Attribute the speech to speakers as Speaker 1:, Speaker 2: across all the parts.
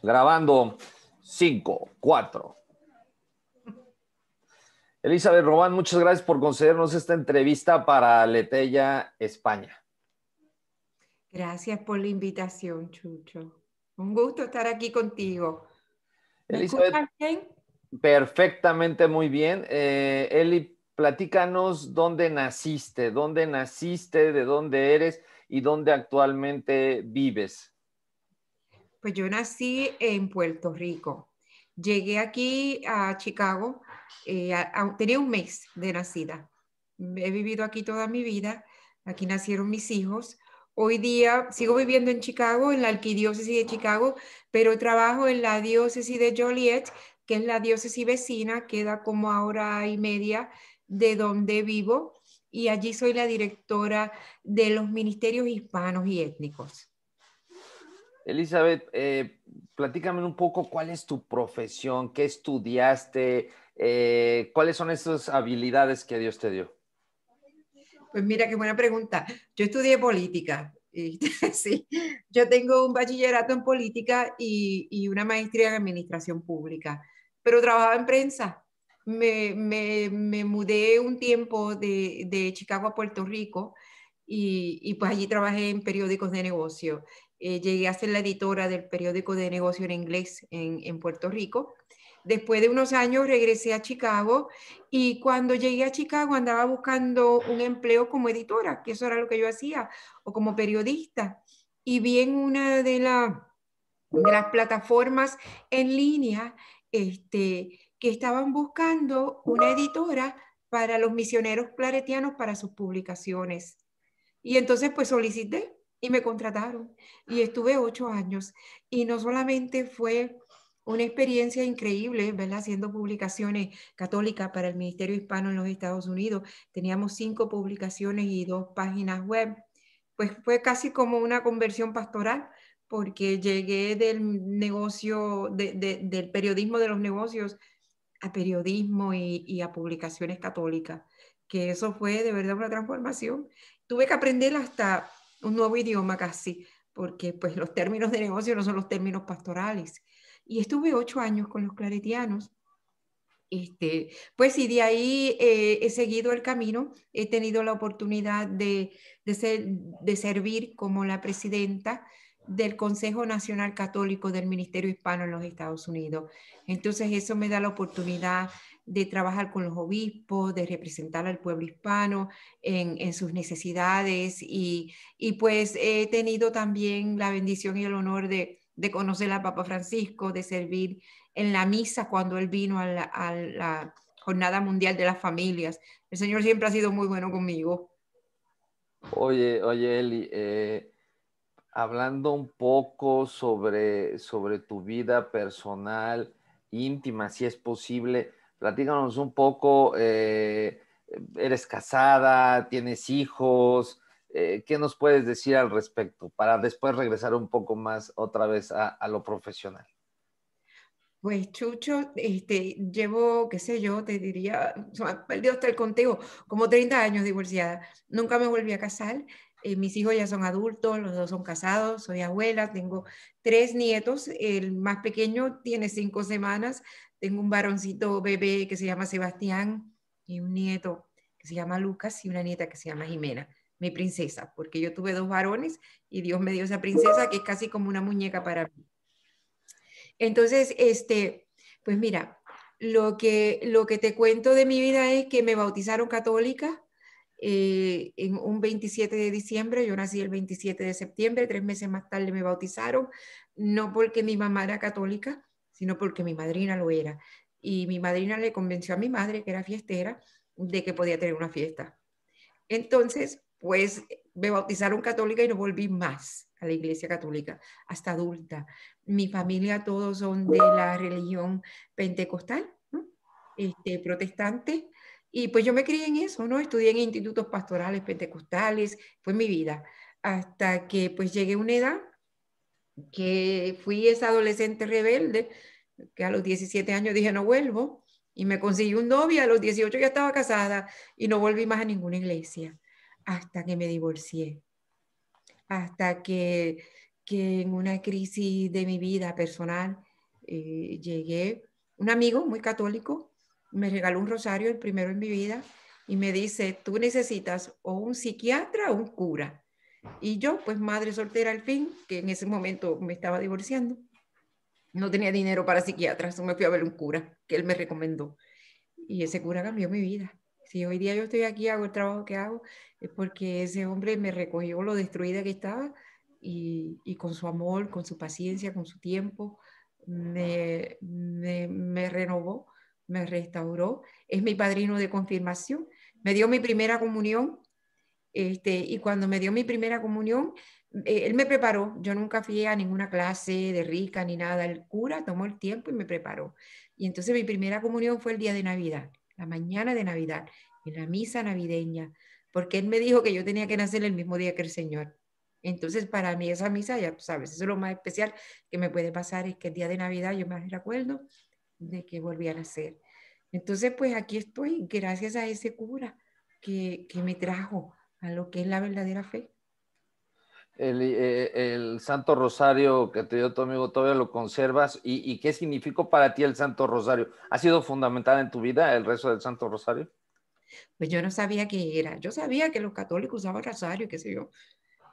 Speaker 1: Grabando 5, 4. Elizabeth Román, muchas gracias por concedernos esta entrevista para Letella España.
Speaker 2: Gracias por la invitación, Chucho. Un gusto estar aquí contigo. ¿Me escuchas bien?
Speaker 1: Perfectamente, muy bien. Eli, platícanos dónde naciste, de dónde eres y dónde actualmente vives.
Speaker 2: Pues yo nací en Puerto Rico. Llegué aquí a Chicago, tenía un mes de nacida. He vivido aquí toda mi vida, aquí nacieron mis hijos. Hoy día sigo viviendo en Chicago, en la arquidiócesis de Chicago, pero trabajo en la diócesis de Joliet, que es la diócesis vecina, queda como a hora y media de donde vivo, y allí soy la directora de los ministerios hispanos y étnicos.
Speaker 1: Elizabeth, platícame un poco cuál es tu profesión, qué estudiaste, cuáles son esas habilidades que Dios te dio.
Speaker 2: Pues mira, qué buena pregunta. Yo estudié política. Sí, yo tengo un bachillerato en política y una maestría en administración pública, pero trabajaba en prensa. Me mudé un tiempo de Chicago a Puerto Rico y pues allí trabajé en periódicos de negocio. Llegué a ser la editora del periódico de negocio en inglés en Puerto Rico. Después de unos años regresé a Chicago y cuando llegué a Chicago andaba buscando un empleo como editora, que eso era lo que yo hacía, o como periodista. Y vi en una de las plataformas en línea que estaban buscando una editora para los misioneros claretianos para sus publicaciones. Y entonces pues solicité y me contrataron y estuve 8 años y no solamente fue una experiencia increíble, ¿verdad? Haciendo publicaciones católicas para el Ministerio Hispano en los Estados Unidos. Teníamos 5 publicaciones y 2 páginas web. Pues fue casi como una conversión pastoral porque llegué del negocio, del periodismo de los negocios a periodismo y a publicaciones católicas, que eso fue de verdad una transformación. Tuve que aprender hasta un nuevo idioma casi, porque pues los términos de negocio no son los términos pastorales. Y estuve 8 años con los claretianos. Pues y de ahí he seguido el camino, he tenido la oportunidad de servir como la presidenta del Consejo Nacional Católico del Ministerio Hispano en los Estados Unidos. Entonces eso me da la oportunidad de trabajar con los obispos, de representar al pueblo hispano en sus necesidades y pues he tenido también la bendición y el honor de conocer al Papa Francisco, de servir en la misa cuando él vino a la Jornada Mundial de las Familias. El Señor siempre ha sido muy bueno conmigo.
Speaker 1: Oye, Eli, hablando un poco sobre tu vida personal, íntima, si es posible, platícanos un poco, ¿eres casada? ¿Tienes hijos? ¿Qué nos puedes decir al respecto para después regresar un poco más otra vez a lo profesional?
Speaker 2: Pues Chucho, llevo, qué sé yo, te diría, se me ha perdido hasta el conteo, como 30 años divorciada. Nunca me volví a casar. Mis hijos ya son adultos, los 2 son casados, soy abuela, tengo 3 nietos. El más pequeño tiene 5 semanas. Tengo un varoncito bebé que se llama Sebastián y un nieto que se llama Lucas y una nieta que se llama Jimena, mi princesa, porque yo tuve 2 varones y Dios me dio esa princesa que es casi como una muñeca para mí. Entonces, pues mira, lo que te cuento de mi vida es que me bautizaron católica en un 27 de diciembre. Yo nací el 27 de septiembre, 3 meses más tarde me bautizaron, no porque mi mamá era católica, sino porque mi madrina lo era. Y mi madrina le convenció a mi madre, que era fiestera, de que podía tener una fiesta. Entonces, pues me bautizaron católica y no volví más a la iglesia católica hasta adulta. Mi familia todos son de la religión pentecostal, ¿no? Protestante. Y pues yo me crié en eso, ¿no? Estudié en institutos pastorales pentecostales, fue mi vida. Hasta que pues llegué a una edad que fui esa adolescente rebelde, que a los 17 años dije no vuelvo, y me conseguí un novio, a los 18 ya estaba casada y no volví más a ninguna iglesia, hasta que me divorcié, hasta que que en una crisis de mi vida personal llegué, un amigo muy católico me regaló un rosario, el primero en mi vida, y me dice, tú necesitas o un psiquiatra o un cura. Y yo, pues madre soltera al fin, que en ese momento me estaba divorciando, no tenía dinero para psiquiatra, eso me fui a ver un cura que él me recomendó. Y ese cura cambió mi vida. Si hoy día yo estoy aquí, hago el trabajo que hago, es porque ese hombre me recogió lo destruida que estaba y con su amor, con su paciencia, con su tiempo, me renovó, me restauró. Es mi padrino de confirmación. Me dio mi primera comunión y cuando me dio mi primera comunión, él me preparó. Yo nunca fui a ninguna clase de rica ni nada. El cura tomó el tiempo y me preparó. Y entonces mi primera comunión fue el día de Navidad, la mañana de Navidad, en la misa navideña, porque él me dijo que yo tenía que nacer el mismo día que el Señor. Entonces, para mí esa misa, ya tú sabes, eso es lo más especial que me puede pasar, es que el día de Navidad yo me recuerdo de que volví a nacer. Entonces, pues aquí estoy, gracias a ese cura que me trajo a lo que es la verdadera fe.
Speaker 1: El Santo Rosario que te dio tu amigo, ¿todavía lo conservas? ¿Y qué significó para ti el Santo Rosario? ¿Ha sido fundamental en tu vida el rezo del Santo Rosario?
Speaker 2: Pues yo no sabía qué era. Yo sabía que los católicos usaban rosario, qué sé yo,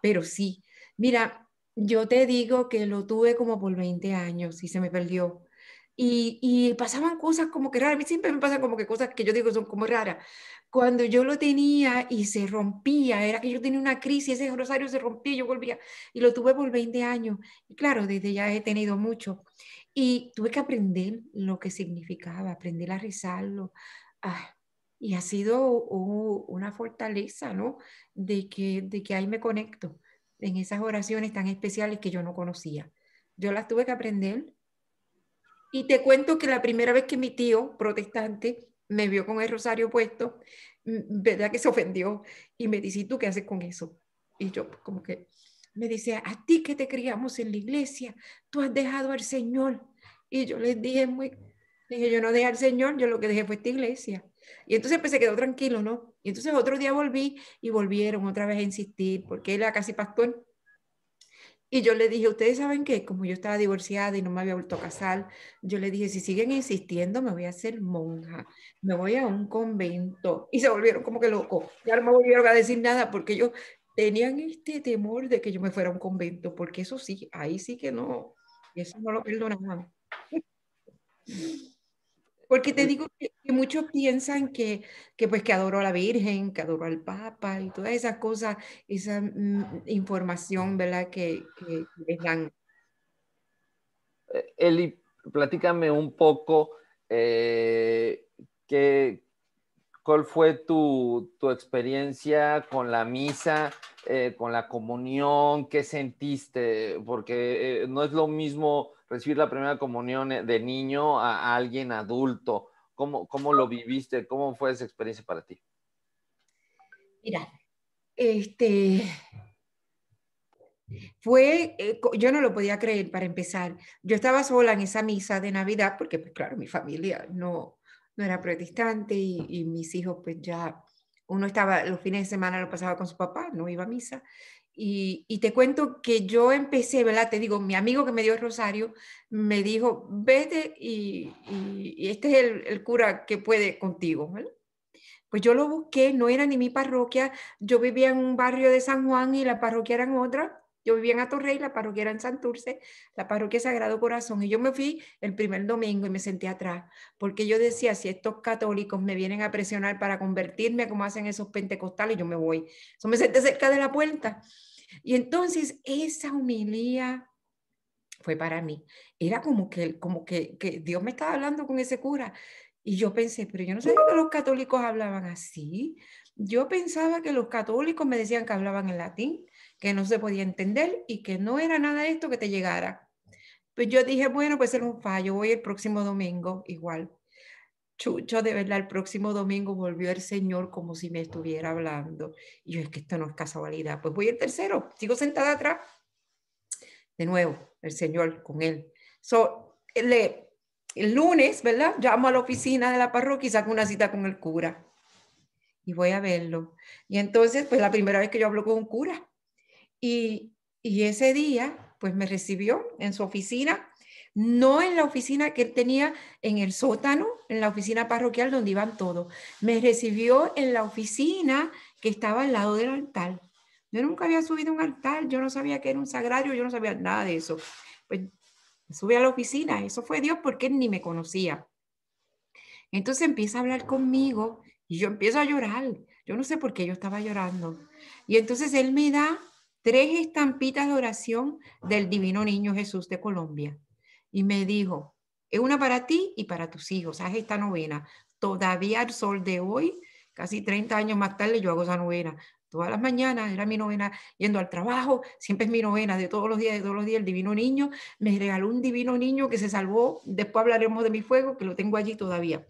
Speaker 2: pero sí. Mira, yo te digo que lo tuve como por 20 años y se me perdió. Y pasaban cosas como que raras. A mí siempre me pasan como que cosas que yo digo son como raras. Cuando yo lo tenía y se rompía, era que yo tenía una crisis, ese rosario se rompía, yo volvía y lo tuve por 20 años. Y claro, desde ya he tenido mucho. Y tuve que aprender lo que significaba, aprender a rezarlo. Ah, y ha sido una fortaleza, ¿no? De que ahí me conecto en esas oraciones tan especiales que yo no conocía. Yo las tuve que aprender y te cuento que la primera vez que mi tío protestante me vio con el rosario puesto, verdad que se ofendió y me dice, ¿y tú qué haces con eso? Y yo pues, como que me dice, a ti que te criamos en la iglesia, tú has dejado al Señor. Y yo les dije, dije, yo no dejé al Señor, yo lo que dejé fue esta iglesia. Y entonces pues se quedó tranquilo, ¿no? Y entonces otro día volví y volvieron otra vez a insistir, porque él era casi pastor. Y yo le dije, ustedes saben que como yo estaba divorciada y no me había vuelto a casar, yo le dije, si siguen insistiendo, me voy a hacer monja, me voy a un convento. Y se volvieron como que locos. Ya no me volvieron a decir nada porque ellos tenían este temor de que yo me fuera a un convento, porque eso sí, ahí sí que no, eso no lo perdonaban. Porque te digo que muchos piensan pues que adoro a la Virgen, que adoro al Papa y todas esas cosas, esa información, ¿verdad? Que les dan.
Speaker 1: Eli, platícame un poco qué, ¿cuál fue tu experiencia con la misa, con la comunión? ¿Qué sentiste? Porque no es lo mismo recibir la primera comunión de niño a alguien adulto. ¿Cómo lo viviste? ¿Cómo fue esa experiencia para ti?
Speaker 2: Mira, este, yo no lo podía creer para empezar. Yo estaba sola en esa misa de Navidad porque, pues claro, mi familia no era protestante y mis hijos, pues ya, uno estaba, los fines de semana lo pasaba con su papá, no iba a misa. Y te cuento que yo empecé, ¿verdad? Te digo, mi amigo que me dio el rosario me dijo, vete y este es el cura que puede contigo, ¿vale? Pues yo lo busqué, no era ni mi parroquia, yo vivía en un barrio de San Juan y la parroquia era en otra. Yo vivía en Atorrey, la parroquia era en Santurce, la parroquia Sagrado Corazón. Y yo me fui el primer domingo y me senté atrás, porque yo decía, si estos católicos me vienen a presionar para convertirme, como hacen esos pentecostales, yo me voy. Eso me senté cerca de la puerta. Y entonces esa humilía fue para mí. Era que Dios me estaba hablando con ese cura. Y yo pensé, pero yo no sabía que los católicos hablaban así. Yo pensaba que los católicos me decían que hablaban en latín, que no se podía entender y que no era nada de esto que te llegara. Pues yo dije, bueno, pues era un fallo, voy el próximo domingo igual. Chucho, de verdad, el próximo domingo volvió el Señor como si me estuviera hablando. Y yo, es que esto no es casualidad. Pues voy el tercero, sigo sentada atrás de nuevo, el Señor con él. El lunes, ¿verdad? Llamo a la oficina de la parroquia y saco una cita con el cura. Y voy a verlo. Y entonces, pues la primera vez que yo hablo con un cura. Y ese día pues me recibió en su oficina, no en la oficina que él tenía en el sótano, en la oficina parroquial donde iban todos. Me recibió en la oficina que estaba al lado del altar. Yo nunca había subido a un altar, yo no sabía que era un sagrario, yo no sabía nada de eso. Pues subí a la oficina, eso fue Dios porque él ni me conocía. Entonces empieza a hablar conmigo y yo empiezo a llorar. Yo no sé por qué yo estaba llorando. Y entonces él me da 3 estampitas de oración del Divino Niño Jesús de Colombia. Y me dijo, es una para ti y para tus hijos, haz esta novena. Todavía al sol de hoy, casi 30 años más tarde, yo hago esa novena. Todas las mañanas era mi novena yendo al trabajo, siempre es mi novena de todos los días, el Divino Niño. Me regaló un Divino Niño que se salvó, después hablaremos de mi fuego, que lo tengo allí todavía.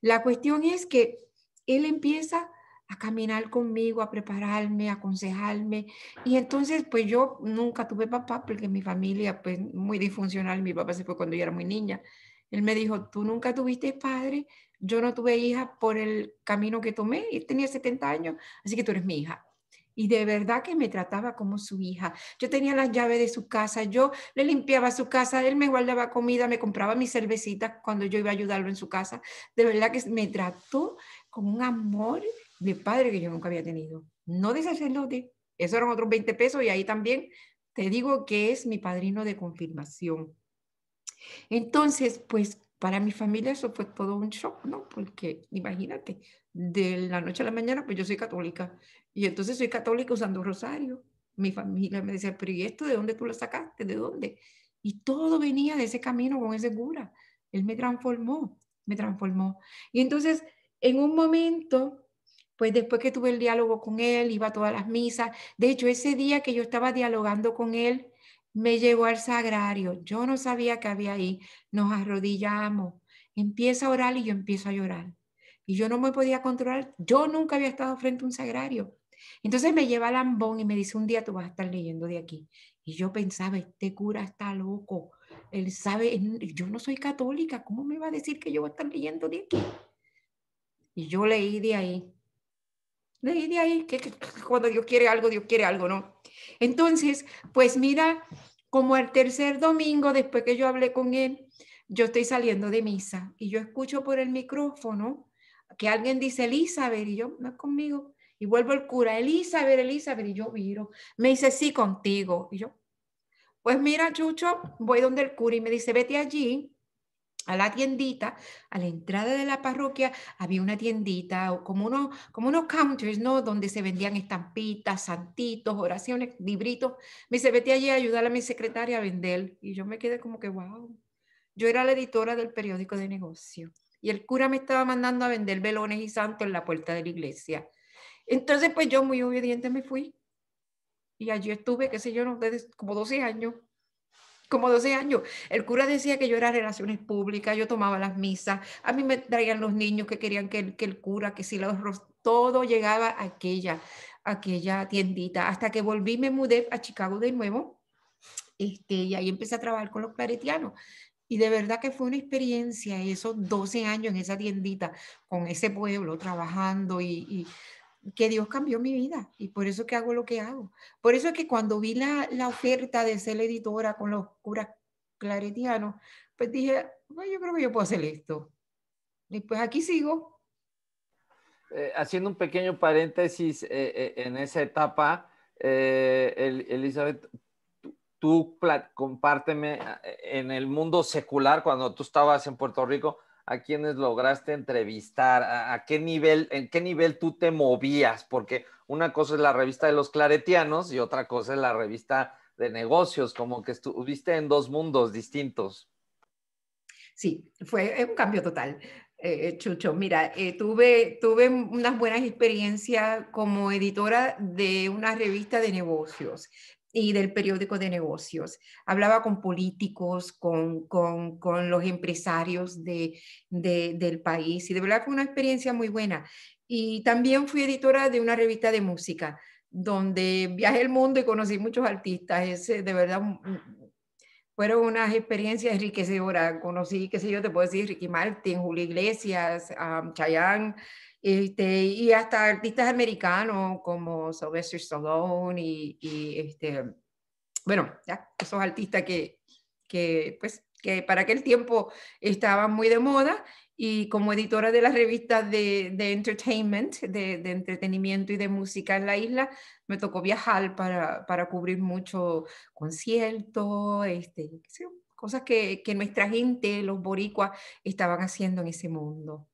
Speaker 2: La cuestión es que él empieza a caminar conmigo, a prepararme, a aconsejarme. Y entonces, pues yo nunca tuve papá porque mi familia, pues muy disfuncional, mi papá se fue cuando yo era muy niña. Él me dijo, tú nunca tuviste padre, yo no tuve hija por el camino que tomé, él tenía 70 años, así que tú eres mi hija. Y de verdad que me trataba como su hija. Yo tenía las llaves de su casa, yo le limpiaba su casa, él me guardaba comida, me compraba mis cervecitas cuando yo iba a ayudarlo en su casa. De verdad que me trató con un amor de padre que yo nunca había tenido. No de sacerdote, eso eran otros 20 pesos y ahí también te digo que es mi padrino de confirmación. Entonces, pues para mi familia eso fue todo un shock, ¿no? Porque imagínate, de la noche a la mañana, pues yo soy católica y entonces soy católica usando rosario. Mi familia me decía, pero ¿y esto de dónde tú lo sacaste? ¿De dónde? Y todo venía de ese camino con ese cura. Él me transformó, me transformó. Y entonces, en un momento, pues después que tuve el diálogo con él, iba a todas las misas. De hecho, ese día que yo estaba dialogando con él, me llegó al sagrario. Yo no sabía que había ahí. Nos arrodillamos. Empieza a orar y yo empiezo a llorar. Y yo no me podía controlar. Yo nunca había estado frente a un sagrario. Entonces me lleva al ambón y me dice, un día tú vas a estar leyendo de aquí. Y yo pensaba, este cura está loco. Él sabe, yo no soy católica. ¿Cómo me va a decir que yo voy a estar leyendo de aquí? Y yo leí de ahí. Leí de ahí que cuando Dios quiere algo, ¿no? Entonces, pues mira, como el tercer domingo después que yo hablé con él, yo estoy saliendo de misa y yo escucho por el micrófono que alguien dice Elizabeth y yo, no es conmigo. Y vuelvo el cura, Elizabeth, Elizabeth, y yo viro. Me dice, sí, contigo. Y yo, pues mira, Chucho, voy donde el cura y me dice, vete allí a la tiendita, a la entrada de la parroquia había una tiendita o como unos counters, ¿no? Donde se vendían estampitas, santitos, oraciones, libritos. Me dice, vete allí a ayudar a mi secretaria a vender. Y yo me quedé como que, wow. Yo era la editora del periódico de negocio y el cura me estaba mandando a vender velones y santos en la puerta de la iglesia. Entonces, pues yo muy obediente me fui y allí estuve, qué sé yo, no, desde como 12 años. Como 12 años. El cura decía que yo era relaciones públicas, yo tomaba las misas, a mí me traían los niños que querían que el cura, que si todo llegaba a aquella tiendita, hasta que volví, me mudé a Chicago de nuevo, y ahí empecé a trabajar con los claretianos. Y de verdad que fue una experiencia esos 12 años en esa tiendita, con ese pueblo, trabajando y que Dios cambió mi vida y por eso que hago lo que hago. Por eso es que cuando vi la oferta de ser editora con los curas claretianos, pues dije, bueno, yo creo que yo puedo hacer esto. Y pues aquí sigo.
Speaker 1: Haciendo un pequeño paréntesis en esa etapa, Elizabeth, compárteme en el mundo secular, cuando tú estabas en Puerto Rico, a quienes lograste entrevistar, a qué nivel, en qué nivel tú te movías, porque una cosa es la revista de los claretianos y otra cosa es la revista de negocios, como que estuviste en dos mundos distintos.
Speaker 2: Sí, fue un cambio total, Chucho. Mira, tuve unas buenas experiencias como editora de una revista de negocios y del periódico de negocios. Hablaba con políticos, con los empresarios del país y de verdad fue una experiencia muy buena. Y también fui editora de una revista de música donde viajé el mundo y conocí muchos artistas. Es de verdad fueron unas experiencias enriquecedoras. Conocí, qué sé yo, te puedo decir, Ricky Martin, Julio Iglesias, Chayanne, y hasta artistas americanos como Sylvester Stallone y bueno, ya, esos artistas pues, que para aquel tiempo estaban muy de moda, y como editora de las revistas de entertainment, de entretenimiento y de música en la isla, me tocó viajar para cubrir mucho conciertos, qué sé yo, cosas que nuestra gente, los boricuas, estaban haciendo en ese mundo.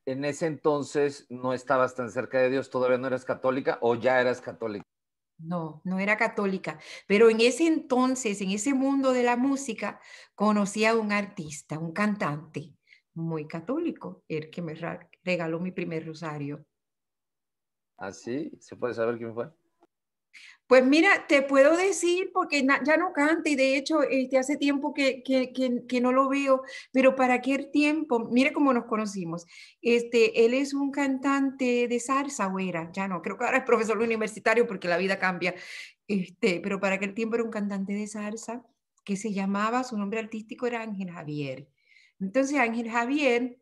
Speaker 1: En ese entonces no estabas tan cerca de Dios, todavía no eras católica o ya eras católica.
Speaker 2: No, no era católica, pero en ese entonces, en ese mundo de la música, conocí a un artista, un cantante muy católico, el que me regaló mi primer rosario.
Speaker 1: ¿Así? ¿Se puede saber quién fue?
Speaker 2: Pues mira, te puedo decir, porque ya no canta, y de hecho hace tiempo que no lo veo, pero para aquel tiempo, mire cómo nos conocimos. Él es un cantante de salsa, o era, ya no, creo que ahora es profesor universitario porque la vida cambia. Pero para aquel tiempo era un cantante de salsa que se llamaba, su nombre artístico era Ángel Javier. Entonces Ángel Javier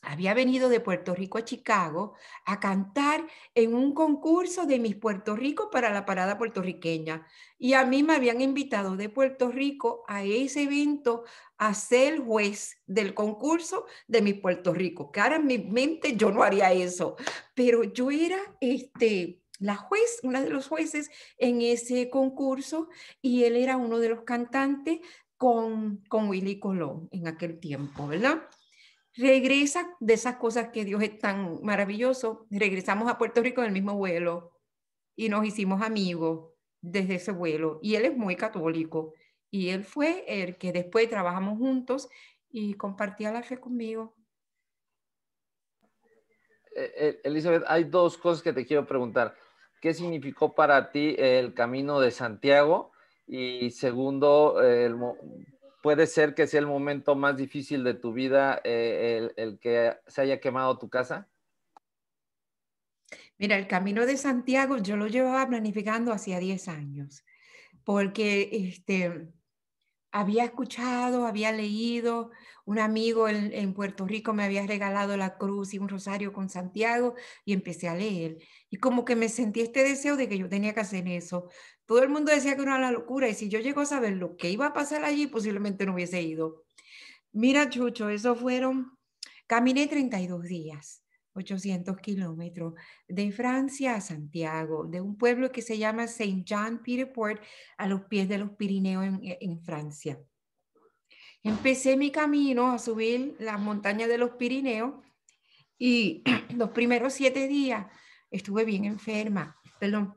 Speaker 2: había venido de Puerto Rico a Chicago a cantar en un concurso de Miss Puerto Rico para la parada puertorriqueña. Y a mí me habían invitado de Puerto Rico a ese evento a ser juez del concurso de Miss Puerto Rico. Que ahora en mi mente yo no haría eso, pero yo era la juez, una de los jueces en ese concurso, y él era uno de los cantantes con Willy Colón en aquel tiempo, ¿verdad? Regresa de esas cosas que Dios es tan maravilloso. Regresamos a Puerto Rico en el mismo vuelo y nos hicimos amigos desde ese vuelo. Y él es muy católico. Y él fue el que después trabajamos juntos y compartía la fe conmigo.
Speaker 1: Elizabeth, hay dos cosas que te quiero preguntar. ¿Qué significó para ti el Camino de Santiago? Y segundo, puede ser que sea el momento más difícil de tu vida, el que se haya quemado tu casa.
Speaker 2: Mira, el Camino de Santiago yo lo llevaba planificando hacía 10 años, porque había escuchado, había leído, un amigo en Puerto Rico me había regalado la cruz y un rosario con Santiago, y empecé a leer. Y como que me sentí este deseo de que yo tenía que hacer eso. Todo el mundo decía que era una locura, y si yo llego a saber lo que iba a pasar allí, posiblemente no hubiese ido. Mira, Chucho, caminé 32 días, 800 kilómetros, de Francia a Santiago, de un pueblo que se llama Saint-Jean-Pied-de-Port, a los pies de los Pirineos en Francia. Empecé mi camino a subir las montañas de los Pirineos, y los primeros 7 días estuve bien enferma. Perdón.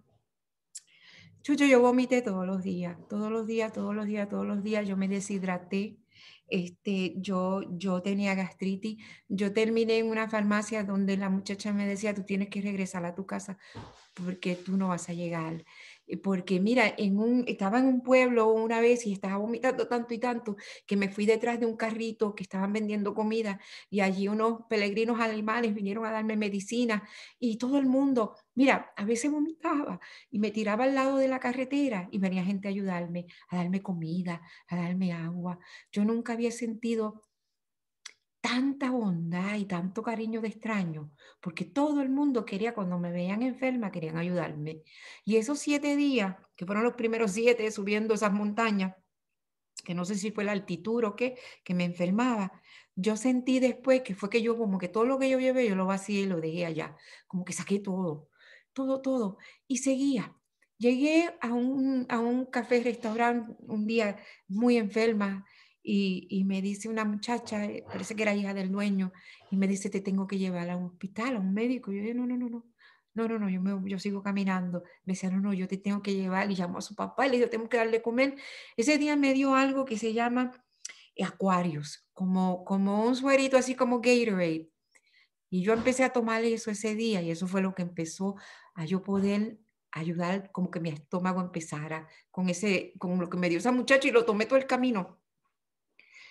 Speaker 2: Chucho, yo vomité todos los días, todos los días, todos los días, todos los días. Yo me deshidraté. Yo tenía gastritis. Yo terminé en una farmacia donde la muchacha me decía: tú tienes que regresar a tu casa porque tú no vas a llegar. Porque mira, estaba en un pueblo una vez y estaba vomitando tanto y tanto que me fui detrás de un carrito que estaban vendiendo comida, y allí unos peregrinos alemanes vinieron a darme medicina, y todo el mundo, mira, a veces vomitaba y me tiraba al lado de la carretera y venía gente a ayudarme, a darme comida, a darme agua. Yo nunca había sentido tanta bondad y tanto cariño de extraño, porque todo el mundo quería, cuando me veían enferma, querían ayudarme. Y esos 7 días, que fueron los primeros 7 subiendo esas montañas, que no sé si fue la altitud o qué, que me enfermaba, yo sentí después que fue que yo, como que todo lo que yo llevé, yo lo vacié y lo dejé allá, como que saqué todo, todo, todo, y seguía. Llegué a un café restaurante un día muy enferma, y me dice una muchacha, parece que era hija del dueño, y me dice: te tengo que llevar a un hospital, a un médico. Y yo dije: no, no, no, no, no, no, no, yo sigo caminando. Me decía: no, no, yo te tengo que llevar. Y llamó a su papá y le dijo: tengo que darle comer. Ese día me dio algo que se llama Aquarius, como un suerito así como Gatorade. Y yo empecé a tomar eso ese día, y eso fue lo que empezó a yo poder ayudar, como que mi estómago empezara con lo que me dio esa muchacha, y lo tomé todo el camino.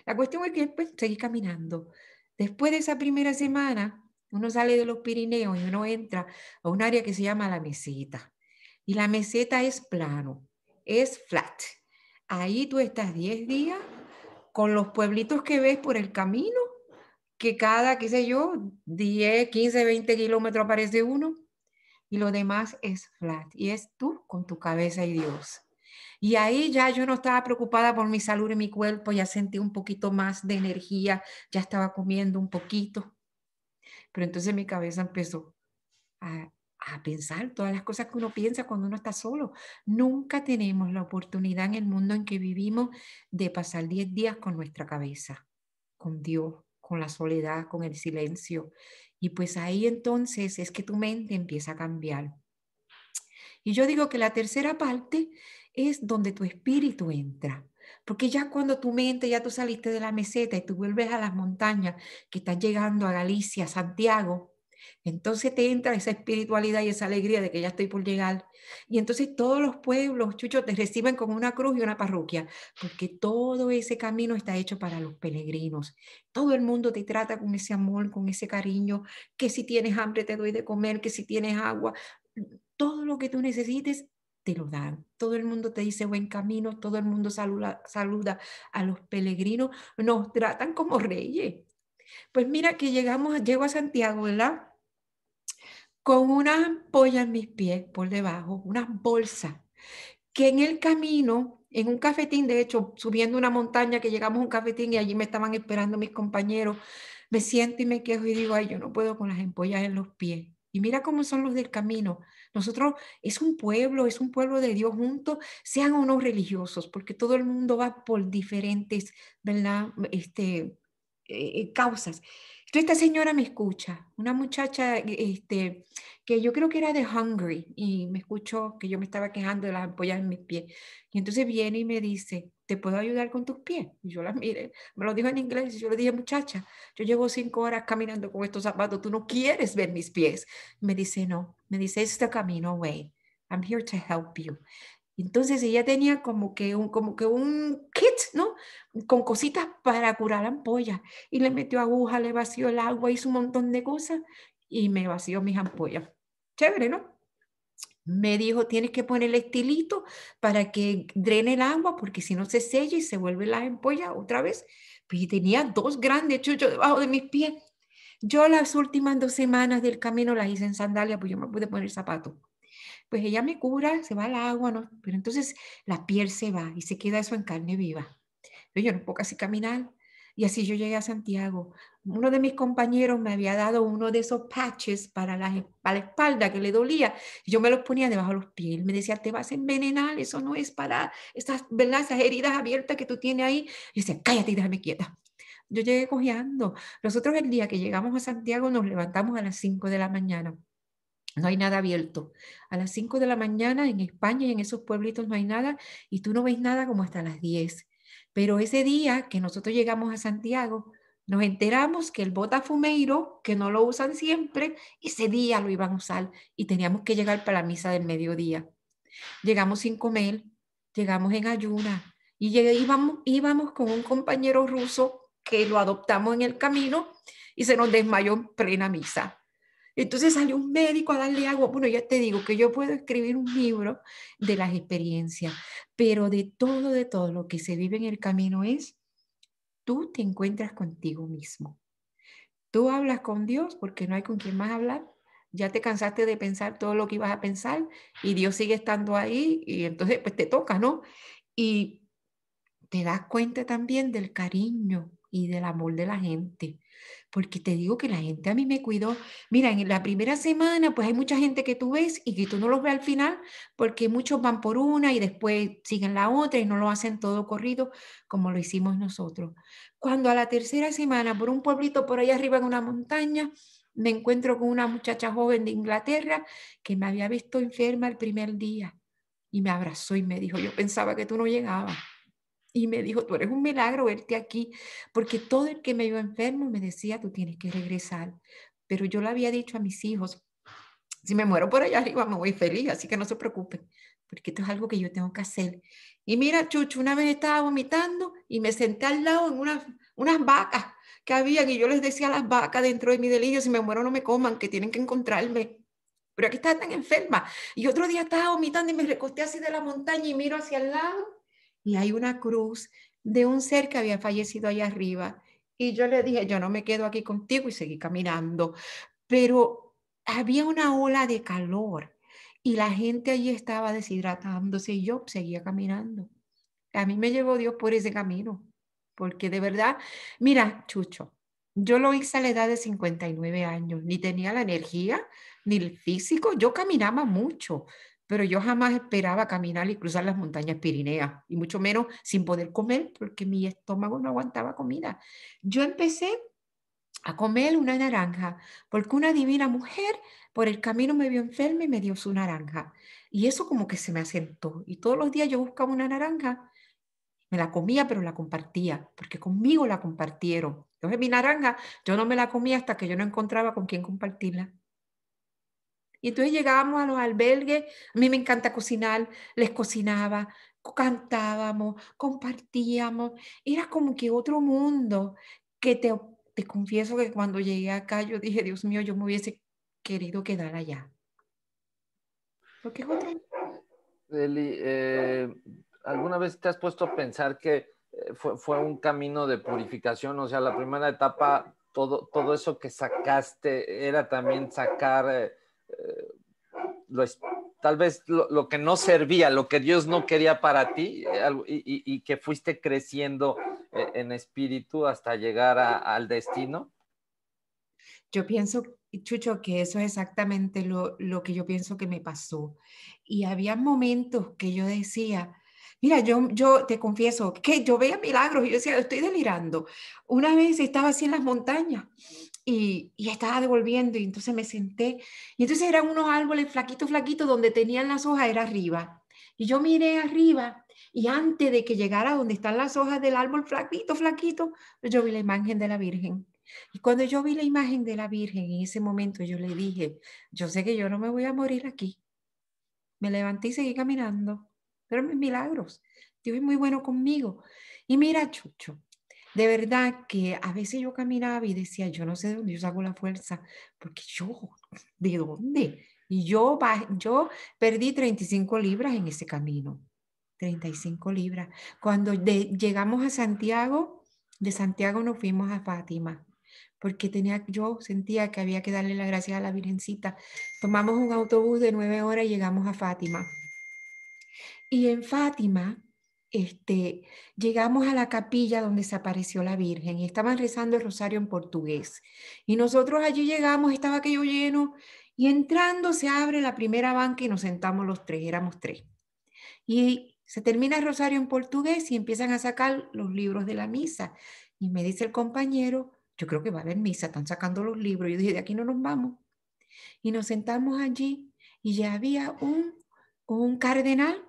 Speaker 2: La cuestión es que después seguí caminando. Después de esa primera semana, uno sale de los Pirineos y uno entra a un área que se llama la meseta. Y la meseta es plano, es flat. Ahí tú estás 10 días con los pueblitos que ves por el camino, que cada, qué sé yo, 10, 15, 20 kilómetros aparece uno, y lo demás es flat. Y es tú con tu cabeza y Dios. Y ahí ya yo no estaba preocupada por mi salud y mi cuerpo, ya sentí un poquito más de energía, ya estaba comiendo un poquito. Pero entonces mi cabeza empezó a pensar todas las cosas que uno piensa cuando uno está solo. Nunca tenemos la oportunidad en el mundo en que vivimos de pasar 10 días con nuestra cabeza, con Dios, con la soledad, con el silencio. Y pues ahí entonces es que tu mente empieza a cambiar. Y yo digo que la tercera parte es donde tu espíritu entra. Porque ya cuando tu mente, ya tú saliste de la meseta y tú vuelves a las montañas, que estás llegando a Galicia, Santiago, entonces te entra esa espiritualidad y esa alegría de que ya estoy por llegar. Y entonces todos los pueblos, Chucho, te reciben como una cruz y una parroquia, porque todo ese camino está hecho para los peregrinos. Todo el mundo te trata con ese amor, con ese cariño, que si tienes hambre te doy de comer, que si tienes agua, todo lo que tú necesites te lo dan. Todo el mundo te dice buen camino, todo el mundo saluda a los peregrinos, nos tratan como reyes. Pues mira que llego a Santiago, ¿verdad? Con unas ampollas en mis pies por debajo, unas bolsas, que en el camino, en un cafetín, de hecho, subiendo una montaña, que llegamos a un cafetín y allí me estaban esperando mis compañeros, me siento y me quejo y digo, ay, yo no puedo con las ampollas en los pies. Y mira cómo son los del camino. Nosotros es un pueblo de Dios juntos, sean o no religiosos, porque todo el mundo va por diferentes, ¿verdad? Causas. Entonces esta señora me escucha, una muchacha que yo creo que era de Hungary y me escuchó que yo me estaba quejando de las ampollas en mis pies. Y entonces viene y me dice, ¿te puedo ayudar con tus pies? Y yo la miré, me lo dijo en inglés y yo le dije, muchacha, yo llevo 5 horas caminando con estos zapatos, tú no quieres ver mis pies. Me dice, no, me dice, it's the camino way. I'm here to help you. Entonces ella tenía como que un kit, ¿no? Con cositas para curar ampollas. Y le metió aguja, le vació el agua, hizo un montón de cosas y me vació mis ampollas. Chévere, ¿no? Me dijo, tienes que poner el estilito para que drene el agua, porque si no se sella y se vuelve la ampolla otra vez. Pues y tenía 2 grandes chuchos debajo de mis pies. Yo las últimas 2 semanas del camino las hice en sandalia, pues yo me pude poner zapatos. Pues ella me cura, se va al agua, ¿no? Pero entonces la piel se va y se queda eso en carne viva. Pero yo no puedo casi caminar. Y así yo llegué a Santiago. Uno de mis compañeros me había dado uno de esos patches para la espalda que le dolía. Y yo me los ponía debajo de los pies. Él me decía, te vas a envenenar, eso no es para esas, ¿verdad? Esas heridas abiertas que tú tienes ahí. Y yo decía, cállate y déjame quieta. Yo llegué cojeando. Nosotros el día que llegamos a Santiago nos levantamos a las 5 de la mañana. No hay nada abierto. A las 5 de la mañana en España y en esos pueblitos no hay nada y tú no ves nada como hasta las 10. Pero ese día que nosotros llegamos a Santiago, nos enteramos que el botafumeiro, que no lo usan siempre, ese día lo iban a usar y teníamos que llegar para la misa del mediodía. Llegamos sin comer, llegamos en ayuna y íbamos con un compañero ruso que lo adoptamos en el camino y se nos desmayó en plena misa. Entonces salió un médico a darle agua. Bueno, ya te digo que yo puedo escribir un libro de las experiencias, pero de todo lo que se vive en el camino es, tú te encuentras contigo mismo. Tú hablas con Dios porque no hay con quien más hablar. Ya te cansaste de pensar todo lo que ibas a pensar y Dios sigue estando ahí y entonces pues te toca, ¿no? Y te das cuenta también del cariño y del amor de la gente. Porque te digo que la gente a mí me cuidó. Mira, en la primera semana, pues hay mucha gente que tú ves y que tú no los ves al final, porque muchos van por una y después siguen la otra y no lo hacen todo corrido como lo hicimos nosotros. Cuando a la tercera semana, por un pueblito por allá arriba en una montaña, me encuentro con una muchacha joven de Inglaterra que me había visto enferma el primer día y me abrazó y me dijo, yo pensaba que tú no llegabas. Y me dijo, tú eres un milagro verte aquí, porque todo el que me vio enfermo me decía, tú tienes que regresar. Pero yo le había dicho a mis hijos, si me muero por allá arriba me voy feliz, así que no se preocupen, porque esto es algo que yo tengo que hacer. Y mira, Chucho, una vez estaba vomitando y me senté al lado en unas vacas que habían y yo les decía a las vacas dentro de mi delirio, si me muero no me coman, que tienen que encontrarme. Pero aquí estaba tan enferma. Y otro día estaba vomitando y me recosté así de la montaña y miro hacia el lado y hay una cruz de un ser que había fallecido allá arriba. Y yo le dije, yo no me quedo aquí contigo y seguí caminando. Pero había una ola de calor y la gente allí estaba deshidratándose y yo seguía caminando. A mí me llevó Dios por ese camino, porque de verdad, mira, Chucho, yo lo hice a la edad de 59 años, ni tenía la energía, ni el físico, yo caminaba mucho, pero yo jamás esperaba caminar y cruzar las montañas Pirineas, y mucho menos sin poder comer, porque mi estómago no aguantaba comida. Yo empecé a comer una naranja, porque una divina mujer por el camino me vio enferma y me dio su naranja. Y eso como que se me asentó. Y todos los días yo buscaba una naranja, me la comía, pero la compartía, porque conmigo la compartieron. Entonces mi naranja, yo no me la comía hasta que yo no encontraba con quién compartirla. Y entonces llegábamos a los albergues, a mí me encanta cocinar, les cocinaba, cantábamos, compartíamos, era como que otro mundo que te confieso que cuando llegué acá yo dije, Dios mío, yo me hubiese querido quedar allá, porque es otro.
Speaker 1: Eli, ¿alguna vez te has puesto a pensar que fue un camino de purificación? O sea, la primera etapa, todo eso que sacaste era también sacar eh, lo, tal vez lo que no servía, lo que Dios no quería para ti, y que fuiste creciendo en espíritu hasta llegar al destino.
Speaker 2: Yo pienso, Chucho, que eso es exactamente lo que yo pienso que me pasó. Y había momentos que yo decía, mira, yo te confieso que yo veía milagros y yo decía, estoy delirando. Una vez estaba así en las montañas y estaba devolviendo y entonces me senté y entonces eran unos árboles flaquitos, flaquitos, donde tenían las hojas, era arriba. Y yo miré arriba y antes de que llegara donde están las hojas del árbol flaquito, flaquito, yo vi la imagen de la Virgen. Y cuando yo vi la imagen de la Virgen, en ese momento yo le dije, yo sé que yo no me voy a morir aquí. Me levanté y seguí caminando. Pero mis milagros. Dios es muy bueno conmigo. Y mira, Chucho, de verdad que a veces yo caminaba y decía, yo no sé de dónde yo saco la fuerza, porque yo, ¿de dónde? Y yo perdí 35 libras en ese camino. 35 libras. Cuando llegamos a Santiago, de Santiago nos fuimos a Fátima, porque yo sentía que había que darle las gracias a la Virgencita. Tomamos un autobús de 9 horas y llegamos a Fátima. Y en Fátima, llegamos a la capilla donde se apareció la Virgen y estaban rezando el rosario en portugués. Y nosotros allí llegamos, estaba aquello lleno, y entrando se abre la primera banca y nos sentamos los tres, éramos tres. Y se termina el rosario en portugués y empiezan a sacar los libros de la misa. Y me dice el compañero, yo creo que va a haber misa, están sacando los libros. Yo dije, de aquí no nos vamos. Y nos sentamos allí y ya había un cardenal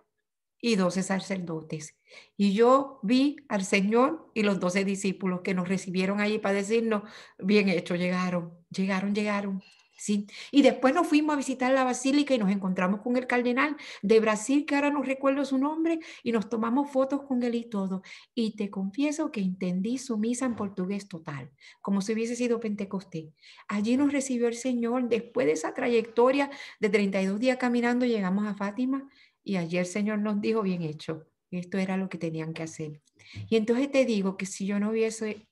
Speaker 2: y 12 sacerdotes. Y yo vi al Señor y los 12 discípulos que nos recibieron allí para decirnos, bien hecho, llegaron. Sí. Y después nos fuimos a visitar la basílica y nos encontramos con el cardenal de Brasil, que ahora no recuerdo su nombre, y nos tomamos fotos con él y todo. Y te confieso que entendí su misa en portugués total, como si hubiese sido Pentecostés. Allí nos recibió el Señor. Después de esa trayectoria de 32 días caminando, llegamos a Fátima y ayer el Señor nos dijo, bien hecho, esto era lo que tenían que hacer. Y entonces te digo que si yo no hubiese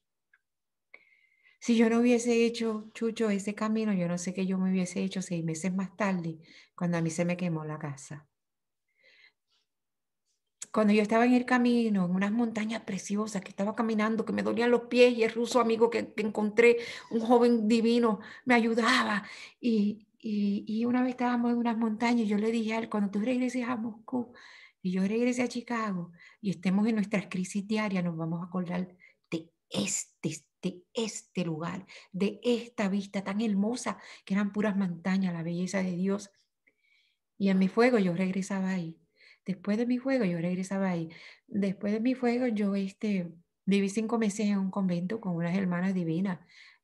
Speaker 2: hecho, Chucho, ese camino, yo no sé qué yo me hubiese hecho 6 meses más tarde, cuando a mí se me quemó la casa. Cuando yo estaba en el camino, en unas montañas preciosas, que estaba caminando, que me dolían los pies, y el ruso amigo que encontré, un joven divino, me ayudaba. Y una vez estábamos en unas montañas y yo le dije a él, cuando tú regreses a Moscú y yo regrese a Chicago y estemos en nuestras crisis diarias, nos vamos a acordar de este lugar, de esta vista tan hermosa, que eran puras montañas, la belleza de Dios. Y en mi fuego yo regresaba ahí. Después de mi fuego yo regresaba ahí. Después de mi fuego yo viví 5 meses en un convento con unas hermanas divinas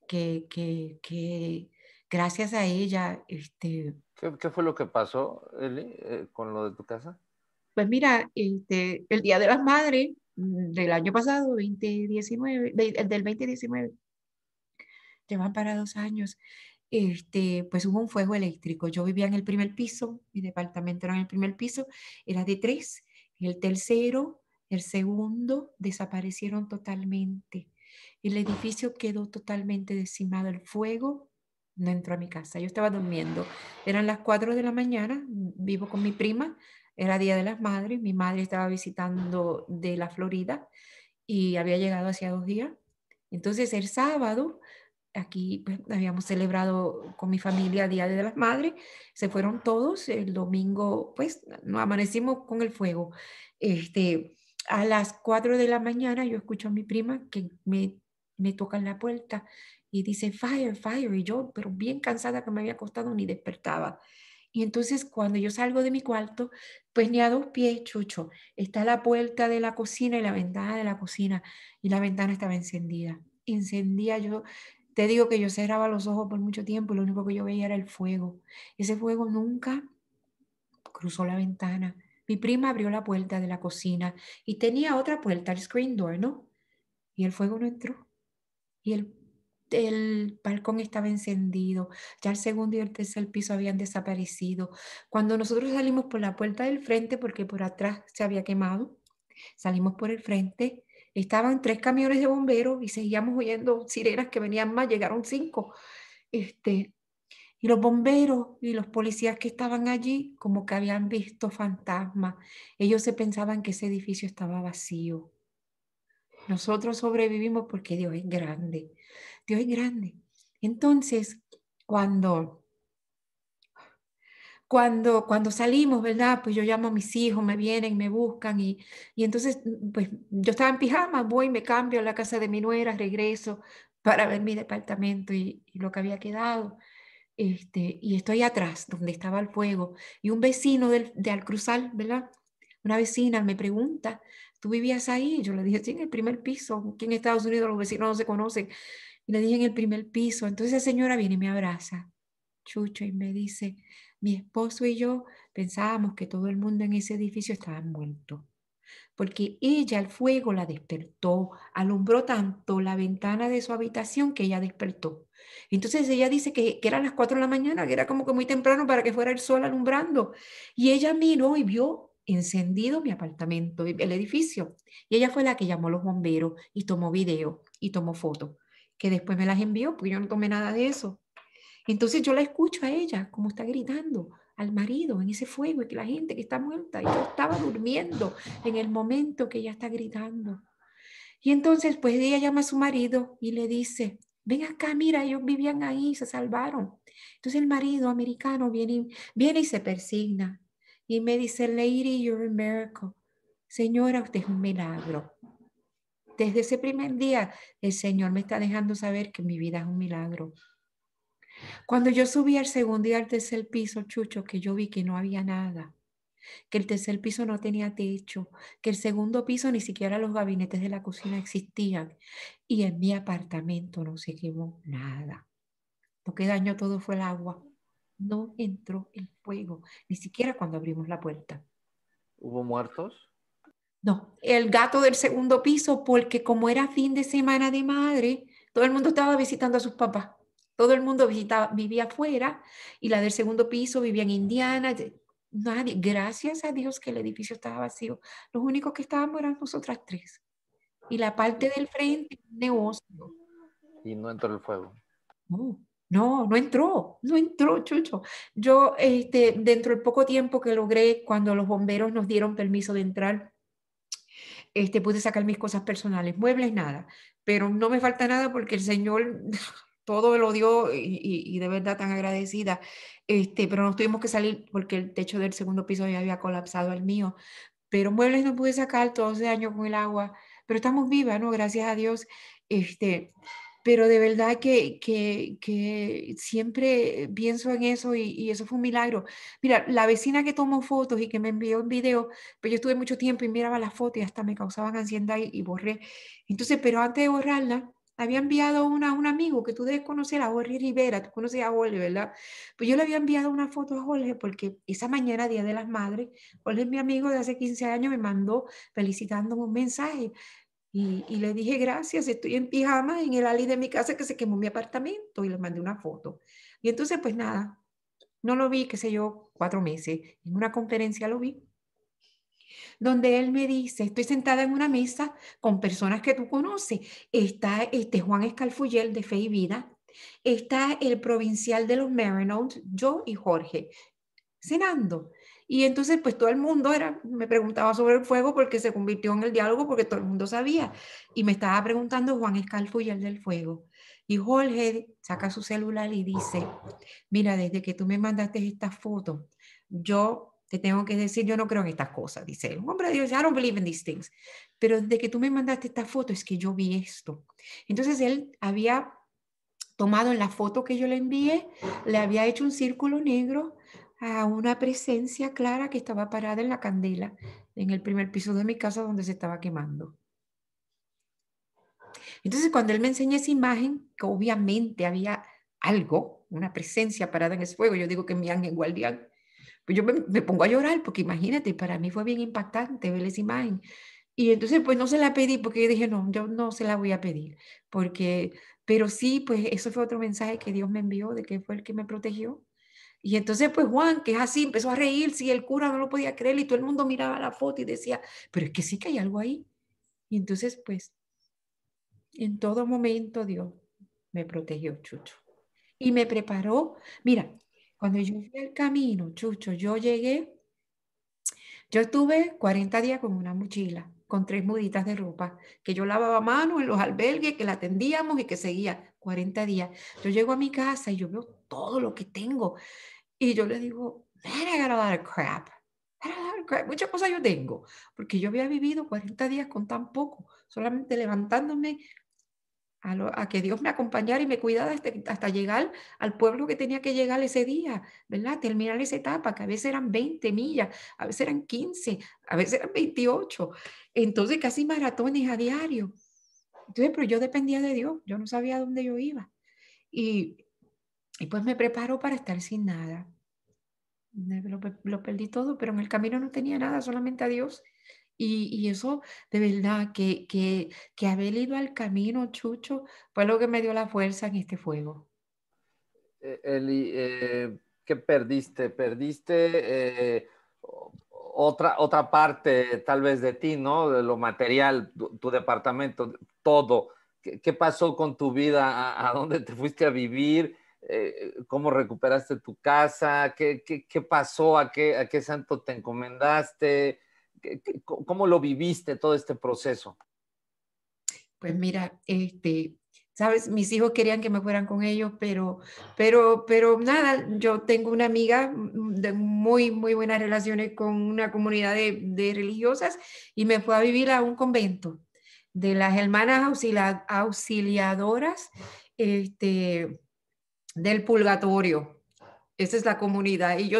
Speaker 2: que gracias a ella,
Speaker 1: ¿Qué fue lo que pasó, Eli, con lo de tu casa?
Speaker 2: pues mira, el Día de las Madres del año pasado, 2019, del 2019, llevan para 2 años, pues hubo un fuego eléctrico. Yo vivía en el primer piso, mi departamento era en el primer piso, era de 3. El tercero, el segundo desaparecieron totalmente. El edificio quedó totalmente decimado. El fuego no entró a mi casa. Yo estaba durmiendo. Eran las 4 de la mañana, vivo con mi prima, era Día de las Madres, mi madre estaba visitando de la Florida y había llegado hacía 2 días. Entonces el sábado, aquí pues, habíamos celebrado con mi familia Día de las Madres, se fueron todos, el domingo pues nos amanecimos con el fuego. A las 4 de la mañana yo escucho a mi prima que me toca en la puerta y dice, fire, fire, y yo, pero bien cansada que me había acostado, ni despertaba. Y entonces cuando yo salgo de mi cuarto, pues ni a 2 pies, Chucho, está la puerta de la cocina y la ventana de la cocina, y la ventana estaba encendida. Encendía, yo te digo que yo cerraba los ojos por mucho tiempo y lo único que yo veía era el fuego. Ese fuego nunca cruzó la ventana. Mi prima abrió la puerta de la cocina y tenía otra puerta, el screen door, ¿no? Y el fuego no entró. Y el balcón estaba encendido. Ya el segundo y el tercer piso habían desaparecido. Cuando nosotros salimos por la puerta del frente, porque por atrás se había quemado, salimos por el frente, estaban 3 camiones de bomberos y seguíamos oyendo sirenas que venían más, llegaron 5. Y los bomberos y los policías que estaban allí como que habían visto fantasmas. Ellos se pensaban que ese edificio estaba vacío. Nosotros sobrevivimos porque Dios es grande. Dios es grande. Entonces, cuando, cuando salimos, ¿verdad? Pues yo llamo a mis hijos, me vienen, me buscan y entonces, pues yo estaba en pijama, voy, me cambio a la casa de mi nuera, regreso para ver mi departamento y lo que había quedado. Y estoy atrás, donde estaba el fuego. Y un vecino de al cruzar, ¿verdad? Una vecina me pregunta, ¿tú vivías ahí? Yo le dije, sí, en el primer piso. Aquí en Estados Unidos los vecinos no se conocen. Y le dije, en el primer piso. Entonces esa señora viene y me abraza, Chucho, y me dice, mi esposo y yo pensábamos que todo el mundo en ese edificio estaba muerto porque ella el fuego la despertó, alumbró tanto la ventana de su habitación que ella despertó. Entonces ella dice que eran las 4 de la mañana, que era como que muy temprano para que fuera el sol alumbrando. Y ella miró y vio encendido mi apartamento, el edificio. Y ella fue la que llamó a los bomberos y tomó video y tomó fotos, que después me las envió, porque yo no tomé nada de eso. Entonces yo la escucho a ella, como está gritando al marido en ese fuego y que la gente que está muerta, y yo estaba durmiendo en el momento que ella está gritando. Y entonces pues ella llama a su marido y le dice, ven acá, mira, ellos vivían ahí, se salvaron. Entonces el marido americano viene y se persigna y me dice, Lady, you're a miracle. Señora, usted es un milagro. Desde ese primer día, el Señor me está dejando saber que mi vida es un milagro. Cuando yo subí al segundo y al tercer piso, Chucho, que yo vi que no había nada, que el tercer piso no tenía techo, que el segundo piso ni siquiera los gabinetes de la cocina existían y en mi apartamento no se quemó nada. Lo que dañó todo fue el agua. No entró el fuego, ni siquiera cuando abrimos la puerta.
Speaker 1: ¿Hubo muertos?
Speaker 2: No, el gato del segundo piso, porque como era fin de semana de madre, todo el mundo estaba visitando a sus papás. Todo el mundo vivía afuera y la del segundo piso vivía en Indiana. Nadie, gracias a Dios que el edificio estaba vacío. Los únicos que estábamos eran nosotras tres. Y la parte del frente, un negocio.
Speaker 1: Y no entró el fuego.
Speaker 2: No, no entró, Chucho. Yo, dentro del poco tiempo que logré, cuando los bomberos nos dieron permiso de entrar, pude sacar mis cosas personales, muebles, nada, pero no me falta nada porque el Señor todo me lo dio y de verdad tan agradecida, pero nos tuvimos que salir porque el techo del segundo piso ya había colapsado al mío, pero muebles no pude sacar, todo ese año con el agua, pero estamos vivas, ¿no? Gracias a Dios, pero de verdad que siempre pienso en eso y eso fue un milagro. Mira, la vecina que tomó fotos y que me envió un video, pues yo estuve mucho tiempo y miraba las fotos y hasta me causaban ansiedad y borré. Entonces, pero antes de borrarla, había enviado un amigo que tú debes conocer, a Jorge Rivera, tú conoces a Jorge, ¿verdad? Pues yo le había enviado una foto a Jorge porque esa mañana, Día de las Madres, Jorge, mi amigo de hace 15 años, me mandó felicitándome un mensaje. Y le dije, gracias, estoy en pijama en el alley de mi casa que se quemó mi apartamento y le mandé una foto. Y entonces, pues nada, no lo vi, qué sé yo, 4 meses. En una conferencia lo vi, donde él me dice, estoy sentada en una mesa con personas que tú conoces. Está Juan Escalfuyel de Fe y Vida, está el provincial de los Maryknoll, yo y Jorge, cenando. Y entonces, pues todo el mundo me preguntaba sobre el fuego porque se convirtió en el diálogo, porque todo el mundo sabía. Y me estaba preguntando Juan Escalfo y el del fuego. Y Jorge saca su celular y dice, mira, desde que tú me mandaste esta foto, yo te tengo que decir, yo no creo en estas cosas, dice él. Un hombre de Dios, I don't believe in these things. Pero desde que tú me mandaste esta foto es que yo vi esto. Entonces él había tomado en la foto que yo le envié, le había hecho un círculo negro a una presencia clara que estaba parada en la candela, en el primer piso de mi casa donde se estaba quemando. Entonces, cuando él me enseña esa imagen, que obviamente había algo, una presencia parada en ese fuego, yo digo que mi ángel guardián, pues yo me pongo a llorar, porque imagínate, para mí fue bien impactante ver esa imagen. Y entonces, pues no se la pedí, porque yo dije, no, yo no se la voy a pedir, porque, pero sí, pues eso fue otro mensaje que Dios me envió, de que fue el que me protegió. Y entonces, pues Juan, que es así, empezó a reírse y el cura no lo podía creer y todo el mundo miraba la foto y decía, pero es que sí que hay algo ahí. Y entonces, pues, en todo momento Dios me protegió, Chucho. Y me preparó. Mira, cuando yo fui al camino, Chucho, yo estuve 40 días con una mochila, con 3 muditas de ropa, que yo lavaba a mano en los albergues, que la atendíamos y que seguía 40 días. Yo llego a mi casa y yo veo todo lo que tengo. Y yo le digo, man, I got a lot of crap. I got a lot of crap. Muchas cosas yo tengo, porque yo había vivido 40 días con tan poco, solamente levantándome a que Dios me acompañara y me cuidara hasta llegar al pueblo que tenía que llegar ese día, ¿verdad? Terminar esa etapa, que a veces eran 20 millas, a veces eran 15, a veces eran 28. Entonces casi maratones a diario. Entonces, pero yo dependía de Dios, yo no sabía dónde yo iba. Y, y pues me preparó para estar sin nada. Lo perdí todo, pero en el camino no tenía nada, solamente a Dios. Y eso, de verdad, que haber ido al camino, Chucho, fue lo que me dio la fuerza en este fuego.
Speaker 1: Eli, ¿qué perdiste? Perdiste otra parte tal vez de ti, ¿no? De lo material, tu departamento, todo. ¿Qué pasó con tu vida? ¿A dónde te fuiste a vivir? ¿Cómo recuperaste tu casa? ¿Qué pasó? ¿A qué santo te encomendaste? ¿Cómo lo viviste todo este proceso?
Speaker 2: Pues mira, sabes, mis hijos querían que me fueran con ellos, pero nada, yo tengo una amiga de muy buenas relaciones con una comunidad de religiosas y me fue a vivir a un convento de las hermanas auxiliadoras, este, del purgatorio. Esa es la comunidad. Y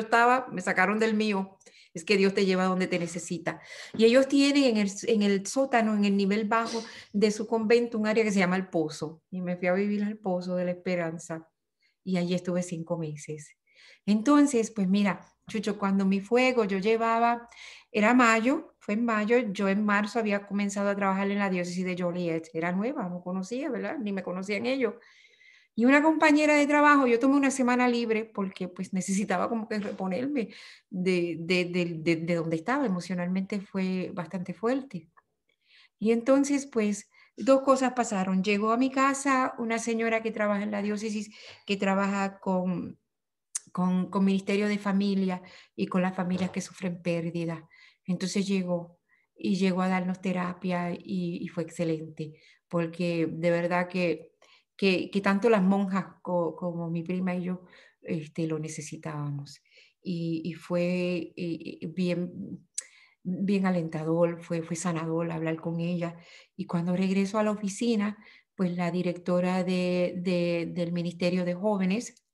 Speaker 2: me sacaron del mío. Es que Dios te lleva donde te necesita. Y ellos tienen en el sótano, en el nivel bajo de su convento, un área que se llama el Pozo. Y me fui a vivir al Pozo de la Esperanza. Y allí estuve 5 meses. Entonces, pues mira, Chucho, cuando mi fuego era mayo, fue en mayo, yo en marzo había comenzado a trabajar en la diócesis de Joliet. Era nueva, no conocía, ¿verdad? Ni me conocían ellos. Y una compañera de trabajo, yo tomé una semana libre porque pues necesitaba como que reponerme de donde estaba. Emocionalmente fue bastante fuerte. Y entonces pues 2 cosas pasaron. Llegó a mi casa una señora que trabaja en la diócesis, que trabaja con Ministerio de Familia y con las familias que sufren pérdida. Entonces llegó a darnos terapia y fue excelente, porque de verdad que tanto las monjas como mi prima y yo lo necesitábamos. Y fue bien alentador, fue sanador hablar con ella. Y cuando regreso a la oficina, pues la directora del Ministerio de Jóvenes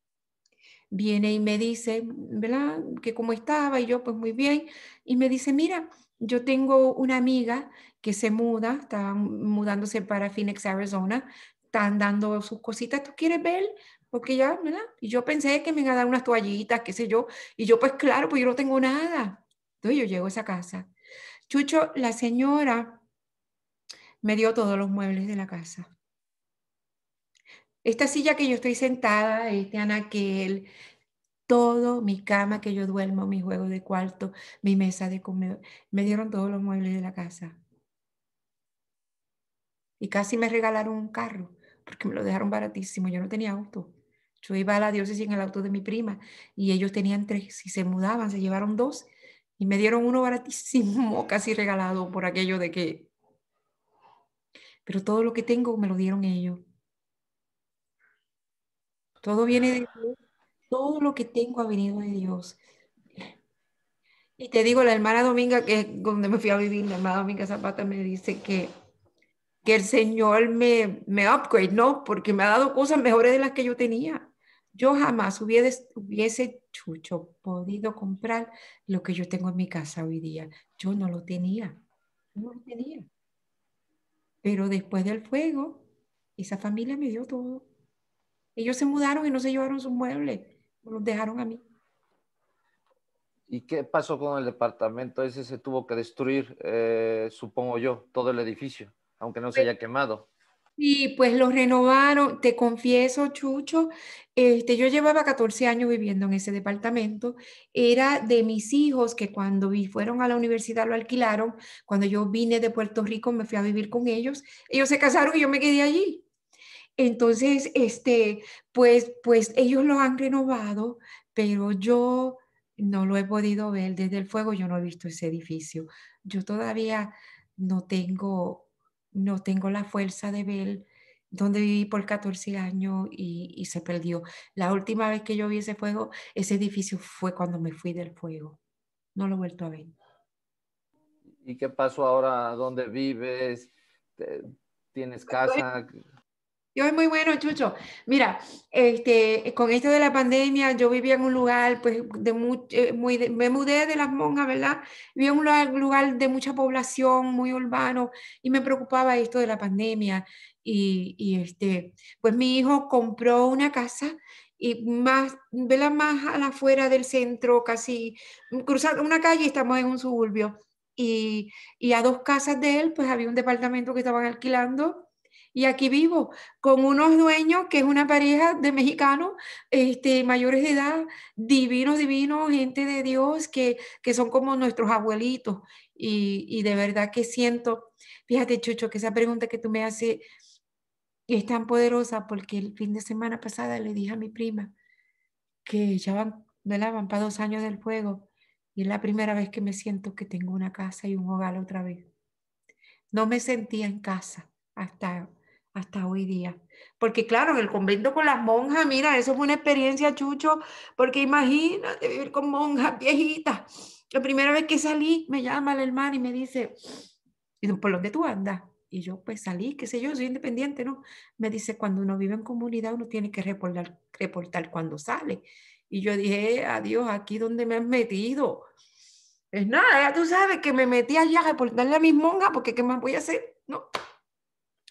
Speaker 2: viene y me dice, ¿verdad? Que cómo estaba y yo pues muy bien. Y me dice, mira, yo tengo una amiga que se muda, está mudándose para Phoenix, Arizona, están dando sus cositas, ¿tú quieres ver? Porque ya, ¿verdad? Y yo pensé que me iban a dar unas toallitas, qué sé yo. Y yo pues claro, pues yo no tengo nada. Entonces yo llego a esa casa. Chucho, la señora me dio todos los muebles de la casa. Esta silla que yo estoy sentada, este anaquel, todo, mi cama que yo duermo, mi juego de cuarto, mi mesa de comedor, me dieron todos los muebles de la casa. Y casi me regalaron un carro, porque me lo dejaron baratísimo. Yo no tenía auto. Yo iba a la diócesis en el auto de mi prima y ellos tenían 3 y se mudaban, se llevaron 2 y me dieron uno baratísimo, casi regalado por aquello de que, pero todo lo que tengo me lo dieron ellos. Todo viene de Dios. Todo lo que tengo ha venido de Dios. Y te digo, la hermana Dominga, que es donde me fui a vivir, la hermana Dominga Zapata me dice que el Señor me upgrade, ¿no? Porque me ha dado cosas mejores de las que yo tenía. Yo jamás hubiese, Chucho, podido comprar lo que yo tengo en mi casa hoy día. Yo no lo tenía. No lo tenía. Pero después del fuego, esa familia me dio todo. Ellos se mudaron y no se llevaron sus muebles. Me los dejaron a mí.
Speaker 1: ¿Y qué pasó con el departamento? Ese se tuvo que destruir, supongo yo, todo el edificio, aunque no se haya quemado.
Speaker 2: Y pues lo renovaron, te confieso, Chucho, yo llevaba 14 años viviendo en ese departamento, era de mis hijos que cuando fueron a la universidad lo alquilaron, cuando yo vine de Puerto Rico me fui a vivir con ellos se casaron y yo me quedé allí. Entonces, pues ellos lo han renovado, pero yo no lo he podido ver desde el fuego, yo no he visto ese edificio. Yo todavía no tengo, no tengo la fuerza de ver donde viví por 14 años y se perdió. La última vez que yo vi ese fuego, ese edificio fue cuando me fui del fuego. No lo he vuelto a ver.
Speaker 1: ¿Y qué pasó ahora? ¿Dónde vives? ¿Tienes casa?
Speaker 2: Yo muy bueno, Chucho. Mira, con esto de la pandemia, yo vivía en un lugar, pues, me mudé de Las Monjas, ¿verdad? Vivía en un lugar de mucha población, muy urbano, y me preocupaba esto de la pandemia. Pues mi hijo compró una casa y más, ¿verdad? Más a la afuera del centro, casi cruzando una calle, estamos en un suburbio. Y a 2 casas de él, pues había un departamento que estaban alquilando. Y aquí vivo con unos dueños que es una pareja de mexicanos, mayores de edad, divinos, divinos, gente de Dios que son como nuestros abuelitos. Y de verdad que siento, fíjate, Chucho, que esa pregunta que tú me haces es tan poderosa porque el fin de semana pasada le dije a mi prima que ya van, ¿verdad? Van para 2 años del fuego y es la primera vez que me siento que tengo una casa y un hogar otra vez. No me sentía en casa hasta hoy día. Porque claro, en el convento con las monjas, mira, eso fue una experiencia, Chucho, porque imagínate vivir con monjas viejitas. La primera vez que salí, me llama la hermana y me dice, ¿y por dónde tú andas? Y yo, pues salí, qué sé yo, soy independiente, ¿no? Me dice, cuando uno vive en comunidad, uno tiene que reportar cuando sale. Y yo dije, adiós, aquí donde me has metido. Es nada, ya tú sabes que me metí allá a reportarle a mis monjas, porque ¿qué más voy a hacer? No,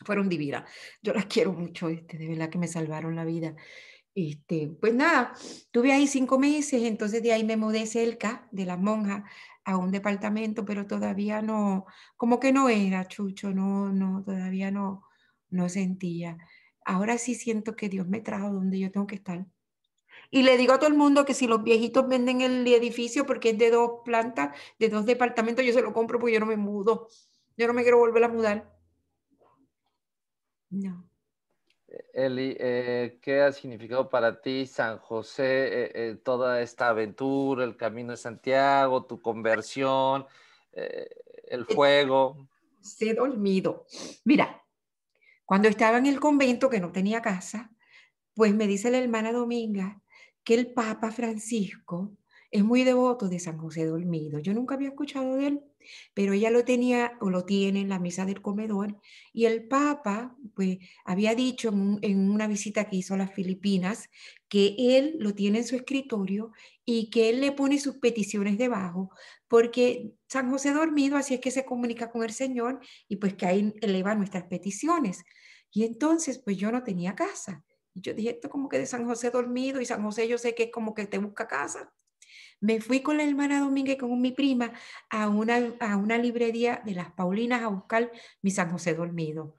Speaker 2: fueron divinas. Yo las quiero mucho, de verdad que me salvaron la vida. Pues nada, tuve ahí 5 meses, entonces de ahí me mudé cerca de las monjas a un departamento, pero todavía no, como que no era, Chucho, no, no, todavía no, no sentía. Ahora sí siento que Dios me trajo donde yo tengo que estar. Y le digo a todo el mundo que si los viejitos venden el edificio porque es de 2 plantas, de 2 departamentos, yo se lo compro porque yo no me mudo. Yo no me quiero volver a mudar. No.
Speaker 1: Eli, ¿qué ha significado para ti San José, toda esta aventura, el camino de Santiago, tu conversión, eh, el fuego?
Speaker 2: Se dormido. Mira, cuando estaba en el convento, que no tenía casa, pues me dice la hermana Dominga que el Papa Francisco es muy devoto de San José Dormido. Yo nunca había escuchado de él, pero ella lo tenía o lo tiene en la misa del comedor. Y el Papa, pues, había dicho en una visita que hizo a las Filipinas que él lo tiene en su escritorio y que él le pone sus peticiones debajo, porque San José Dormido así es que se comunica con el Señor y pues que ahí eleva nuestras peticiones. Y entonces, pues yo no tenía casa. Y yo dije, esto como que de San José dormido y San José yo sé que es como que te busca casa. Me fui con la hermana Dominga y con mi prima a una librería de las Paulinas a buscar mi San José dormido.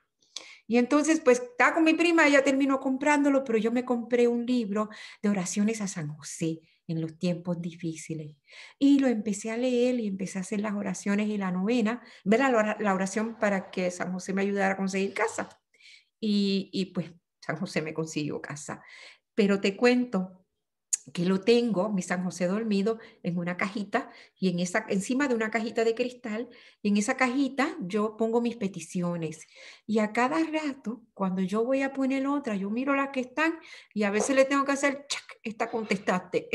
Speaker 2: Y entonces, pues, estaba con mi prima, ella terminó comprándolo, pero yo me compré un libro de oraciones a San José en los tiempos difíciles. Y lo empecé a leer y empecé a hacer las oraciones y la novena, ver la oración para que San José me ayudara a conseguir casa. Y pues San José me consiguió casa. Pero te cuento que lo tengo, mi San José dormido, en una cajita y encima de una cajita de cristal, y en esa cajita yo pongo mis peticiones. Y a cada rato, cuando yo voy a poner otra, yo miro las que están y a veces le tengo que hacer, chac, esta contestaste.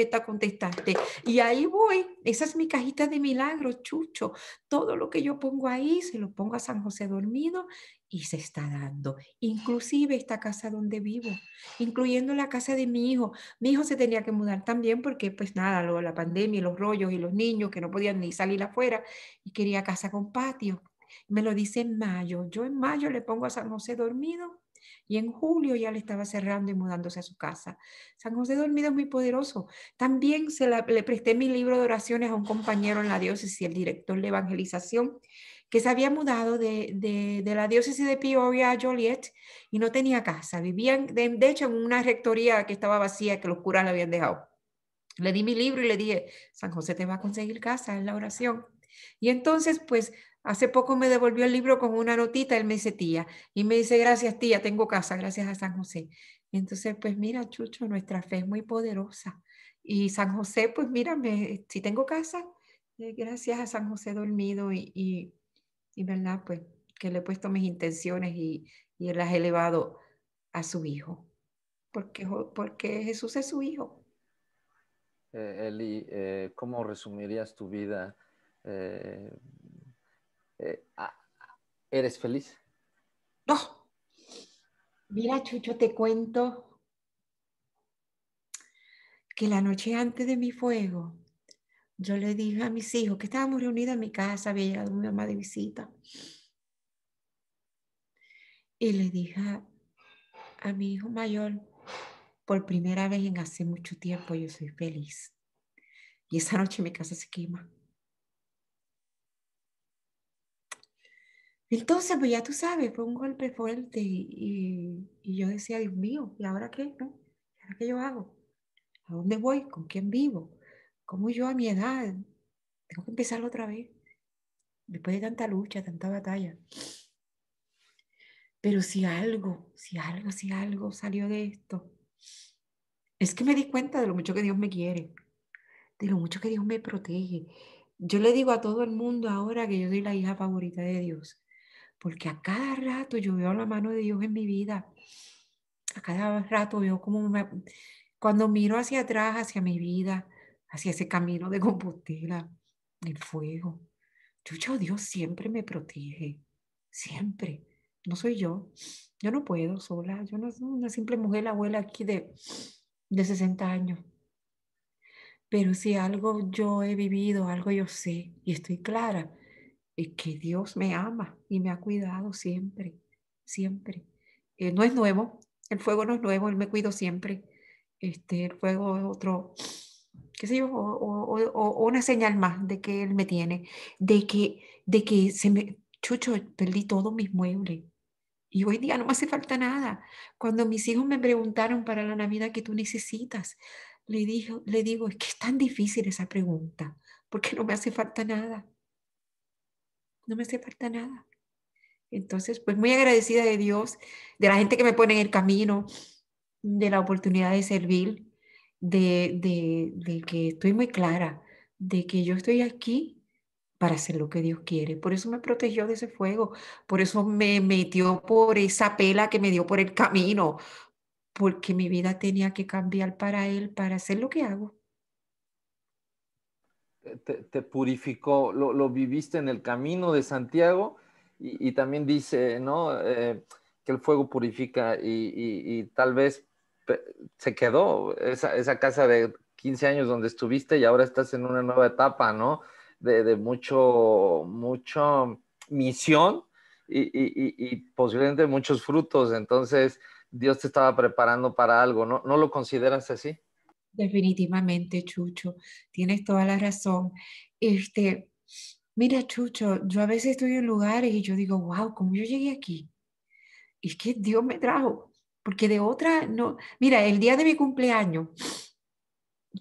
Speaker 2: Y ahí voy, esa es mi cajita de milagros, Chucho. Todo lo que yo pongo ahí, se lo pongo a San José dormido y se está dando. Inclusive esta casa donde vivo, incluyendo la casa de mi hijo. Mi hijo se tenía que mudar también porque, pues nada, la pandemia y los rollos y los niños que no podían ni salir afuera y quería casa con patio. Me lo dice en mayo. Yo en mayo le pongo a San José dormido y en julio ya le estaba cerrando y mudándose a su casa. San José dormido es muy poderoso. También le presté mi libro de oraciones a un compañero en la diócesis, el director de evangelización, que se había mudado de la diócesis de Peoria a Joliet y no tenía casa. Vivían, de hecho, en una rectoría que estaba vacía, que los curas la habían dejado. Le di mi libro y le dije, San José te va a conseguir casa, es la oración. Y entonces, pues, hace poco me devolvió el libro con una notita, él me dice, tía, y me dice, gracias, tía, tengo casa, gracias a San José. Y entonces, pues, mira, Chucho, nuestra fe es muy poderosa. Y San José, pues, mírame, si tengo casa, gracias a San José dormido y verdad, pues, que le he puesto mis intenciones y las he elevado a su hijo, porque Jesús es su hijo.
Speaker 1: Eli, ¿cómo resumirías tu vida? Eh, eh, ah, ¿Eres feliz?
Speaker 2: No, mira, Chucho, te cuento que la noche antes de mi fuego, yo le dije a mis hijos que estábamos reunidos en mi casa, había llegado mi mamá de visita, y le dije a mi hijo mayor, por primera vez en hace mucho tiempo yo soy feliz. Y esa noche mi casa se quema. Entonces, pues ya tú sabes, fue un golpe fuerte y yo decía, Dios mío, ¿y ahora qué? ¿No? ¿Y ahora qué yo hago? ¿A dónde voy? ¿Con quién vivo? ¿Cómo yo a mi edad? Tengo que empezar otra vez, después de tanta lucha, tanta batalla. Pero si algo salió de esto, es que me di cuenta de lo mucho que Dios me quiere, de lo mucho que Dios me protege. Yo le digo a todo el mundo ahora que yo soy la hija favorita de Dios, porque a cada rato yo veo la mano de Dios en mi vida. A cada rato veo cuando miro hacia atrás, hacia mi vida, hacia ese camino de Compostela, el fuego. Dios siempre me protege, siempre. No soy yo. Yo no puedo sola. Yo no soy una simple mujer, abuela aquí de 60 años. Pero si algo yo he vivido, algo yo sé y estoy clara, es que Dios me ama y me ha cuidado siempre, siempre. No es nuevo, el fuego no es nuevo, Él me cuidó siempre. El fuego es otro, qué sé yo, o una señal más de que Él me tiene, de que Chucho, perdí todos mis muebles. Y hoy día no me hace falta nada. Cuando mis hijos me preguntaron para la Navidad qué tú necesitas, le digo, es que es tan difícil esa pregunta, porque no me hace falta nada. No me hace falta nada. Entonces, pues muy agradecida de Dios, de la gente que me pone en el camino, de la oportunidad de servir, de que estoy muy clara, de que yo estoy aquí para hacer lo que Dios quiere. Por eso me protegió de ese fuego, por eso me metió por esa pela que me dio por el camino, porque mi vida tenía que cambiar para Él, para hacer lo que hago.
Speaker 1: Te purificó, lo viviste en el camino de Santiago y también dice, ¿no? Que el fuego purifica y tal vez se quedó esa casa de 15 años donde estuviste y ahora estás en una nueva etapa, ¿no? De mucho misión y posiblemente muchos frutos. Entonces, Dios te estaba preparando para algo, ¿no? ¿No lo consideras así?
Speaker 2: Definitivamente, Chucho, tienes toda la razón. Este, mira, Chucho, yo a veces estoy en lugares y yo digo, wow, ¿cómo yo llegué aquí? Y es que Dios me trajo, porque de otra, no. Mira, el día de mi cumpleaños,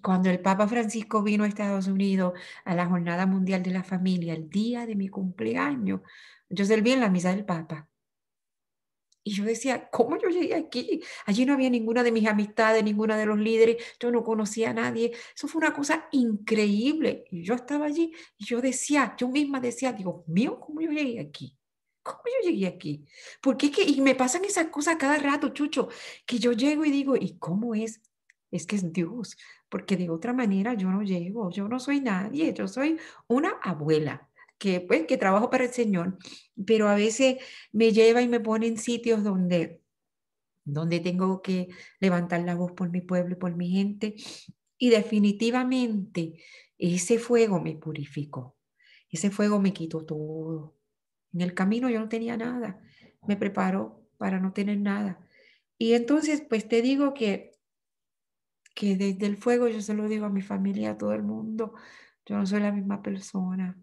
Speaker 2: cuando el Papa Francisco vino a Estados Unidos a la Jornada Mundial de la Familia, el día de mi cumpleaños, yo serví en la misa del Papa. Y yo decía, ¿cómo yo llegué aquí? Allí no había ninguna de mis amistades, ninguna de los líderes, yo no conocía a nadie. Eso fue una cosa increíble. Y yo estaba allí y yo decía, yo misma decía, Dios mío, ¿cómo yo llegué aquí? ¿Cómo yo llegué aquí? Porque es que, y me pasan esas cosas cada rato, Chucho, que yo llego y digo, ¿y cómo es? Es que es Dios, porque de otra manera yo no llego, yo no soy nadie, yo soy una abuela que pues que trabajo para el Señor, pero a veces me lleva y me pone en sitios donde tengo que levantar la voz por mi pueblo y por mi gente. Y definitivamente ese fuego me purificó, ese fuego me quitó todo. En el camino yo no tenía nada, me preparó para no tener nada. Y entonces, pues te digo que desde el fuego yo se lo digo a mi familia, a todo el mundo, yo no soy la misma persona,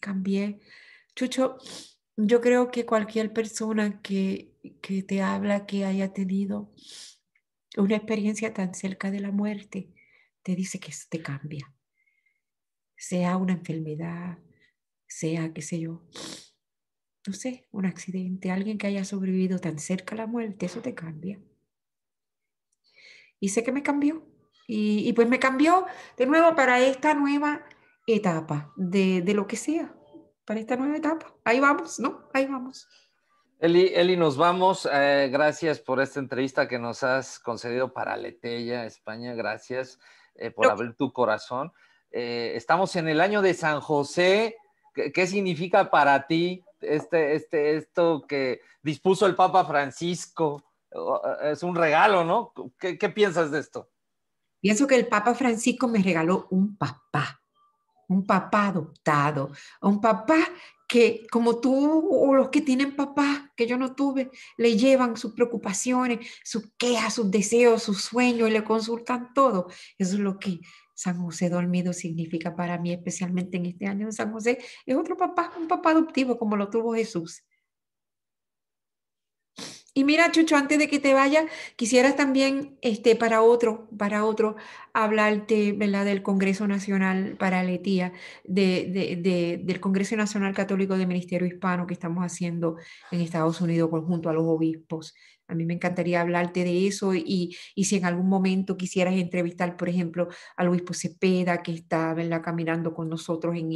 Speaker 2: cambié. Chucho, yo creo que cualquier persona que te habla, que haya tenido una experiencia tan cerca de la muerte, te dice que eso te cambia, sea una enfermedad, sea, qué sé yo, no sé, un accidente, alguien que haya sobrevivido tan cerca a la muerte, eso te cambia. Y sé que me cambió. Y pues me cambió de nuevo para esta nueva etapa de lo que sea, para esta nueva etapa. Ahí vamos, ¿no? Ahí vamos.
Speaker 1: Eli, nos vamos. Gracias por esta entrevista que nos has concedido para Aleteia, España. Gracias por
Speaker 2: Lo
Speaker 1: abrir tu corazón. Estamos en el año de San José. ¿Qué significa para ti esto que dispuso el Papa Francisco? Es un regalo, ¿no? ¿Qué piensas de esto?
Speaker 2: Pienso que el Papa Francisco me regaló un papá adoptado, un papá que como tú o los que tienen papá, que yo no tuve, le llevan sus preocupaciones, sus quejas, sus deseos, sus sueños y le consultan todo. Eso es lo que San José dormido significa para mí, especialmente en este año de San José. Es otro papá, un papá adoptivo como lo tuvo Jesús. Y mira, Chucho, antes de que te vayas, quisieras también, para otro, hablarte, ¿verdad? Del Congreso Nacional para Letía, del Congreso Nacional Católico de Ministerio Hispano que estamos haciendo en Estados Unidos junto a los obispos. A mí me encantaría hablarte de eso y si en algún momento quisieras entrevistar, por ejemplo, al obispo Cepeda, que está, ¿verdad? Caminando con nosotros en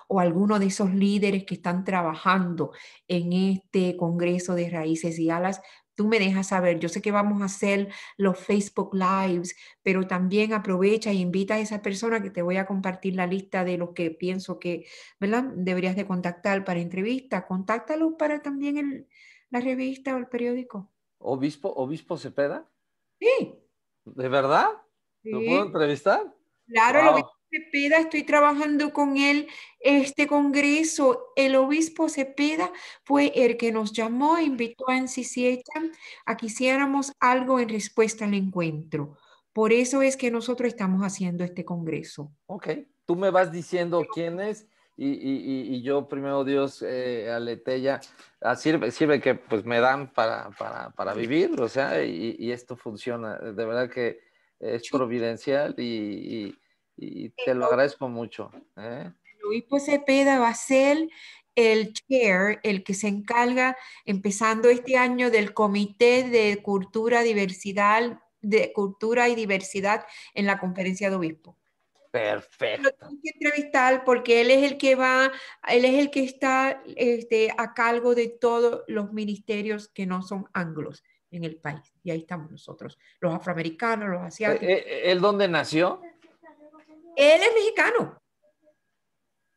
Speaker 2: o alguno de esos líderes que están trabajando en este Congreso de Raíces y Alas, tú me dejas saber. Yo sé que vamos a hacer los Facebook Lives, pero también aprovecha e invita a esa persona que te voy a compartir la lista de los que pienso que, ¿verdad? Deberías de contactar para entrevista. Contáctalo para también la revista o el periódico.
Speaker 1: ¿Obispo Cepeda?
Speaker 2: Sí,
Speaker 1: ¿De verdad? ¿Lo puedo
Speaker 2: sí.
Speaker 1: entrevistar?
Speaker 2: Claro, el
Speaker 1: Wow.
Speaker 2: obispo Cepeda, estoy trabajando con él este congreso. El obispo Cepeda fue el que nos llamó e invitó a NCCH a que hiciéramos algo en respuesta al encuentro. Por eso es que nosotros estamos haciendo este congreso.
Speaker 1: Ok, tú me vas diciendo quién es y yo primero Dios, Aleteia, sirve que pues me dan para vivir, o sea, y esto funciona. De verdad que es
Speaker 2: Chu-
Speaker 1: providencial y te lo
Speaker 2: El
Speaker 1: agradezco mucho. ¿Eh?
Speaker 2: obispo Cepeda va a ser el chair, el que se encarga, empezando este año, del Comité de Cultura y Diversidad en la Conferencia de Obispos. Lo
Speaker 1: Perfecto.
Speaker 2: tengo que entrevistar porque él es el que está a cargo de todos los ministerios que no son anglos en el país. Y ahí estamos nosotros, los afroamericanos, los asiáticos.
Speaker 1: ¿Él dónde nació?
Speaker 2: Él es mexicano.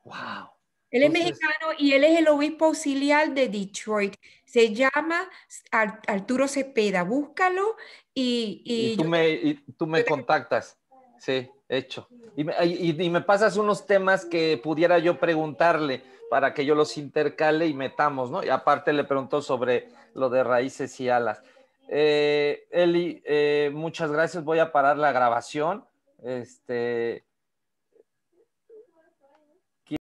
Speaker 1: Wow.
Speaker 2: Él es
Speaker 1: Entonces,
Speaker 2: mexicano y él es el obispo auxiliar de Detroit. Se llama Arturo Cepeda. Búscalo
Speaker 1: y
Speaker 2: y
Speaker 1: tú me
Speaker 2: yo te-
Speaker 1: contactas. Sí, hecho. Y me pasas unos temas que pudiera yo preguntarle para que yo los intercale y metamos, ¿no? Y aparte le preguntó sobre lo de raíces y alas. Eli, muchas gracias. Voy a parar la grabación.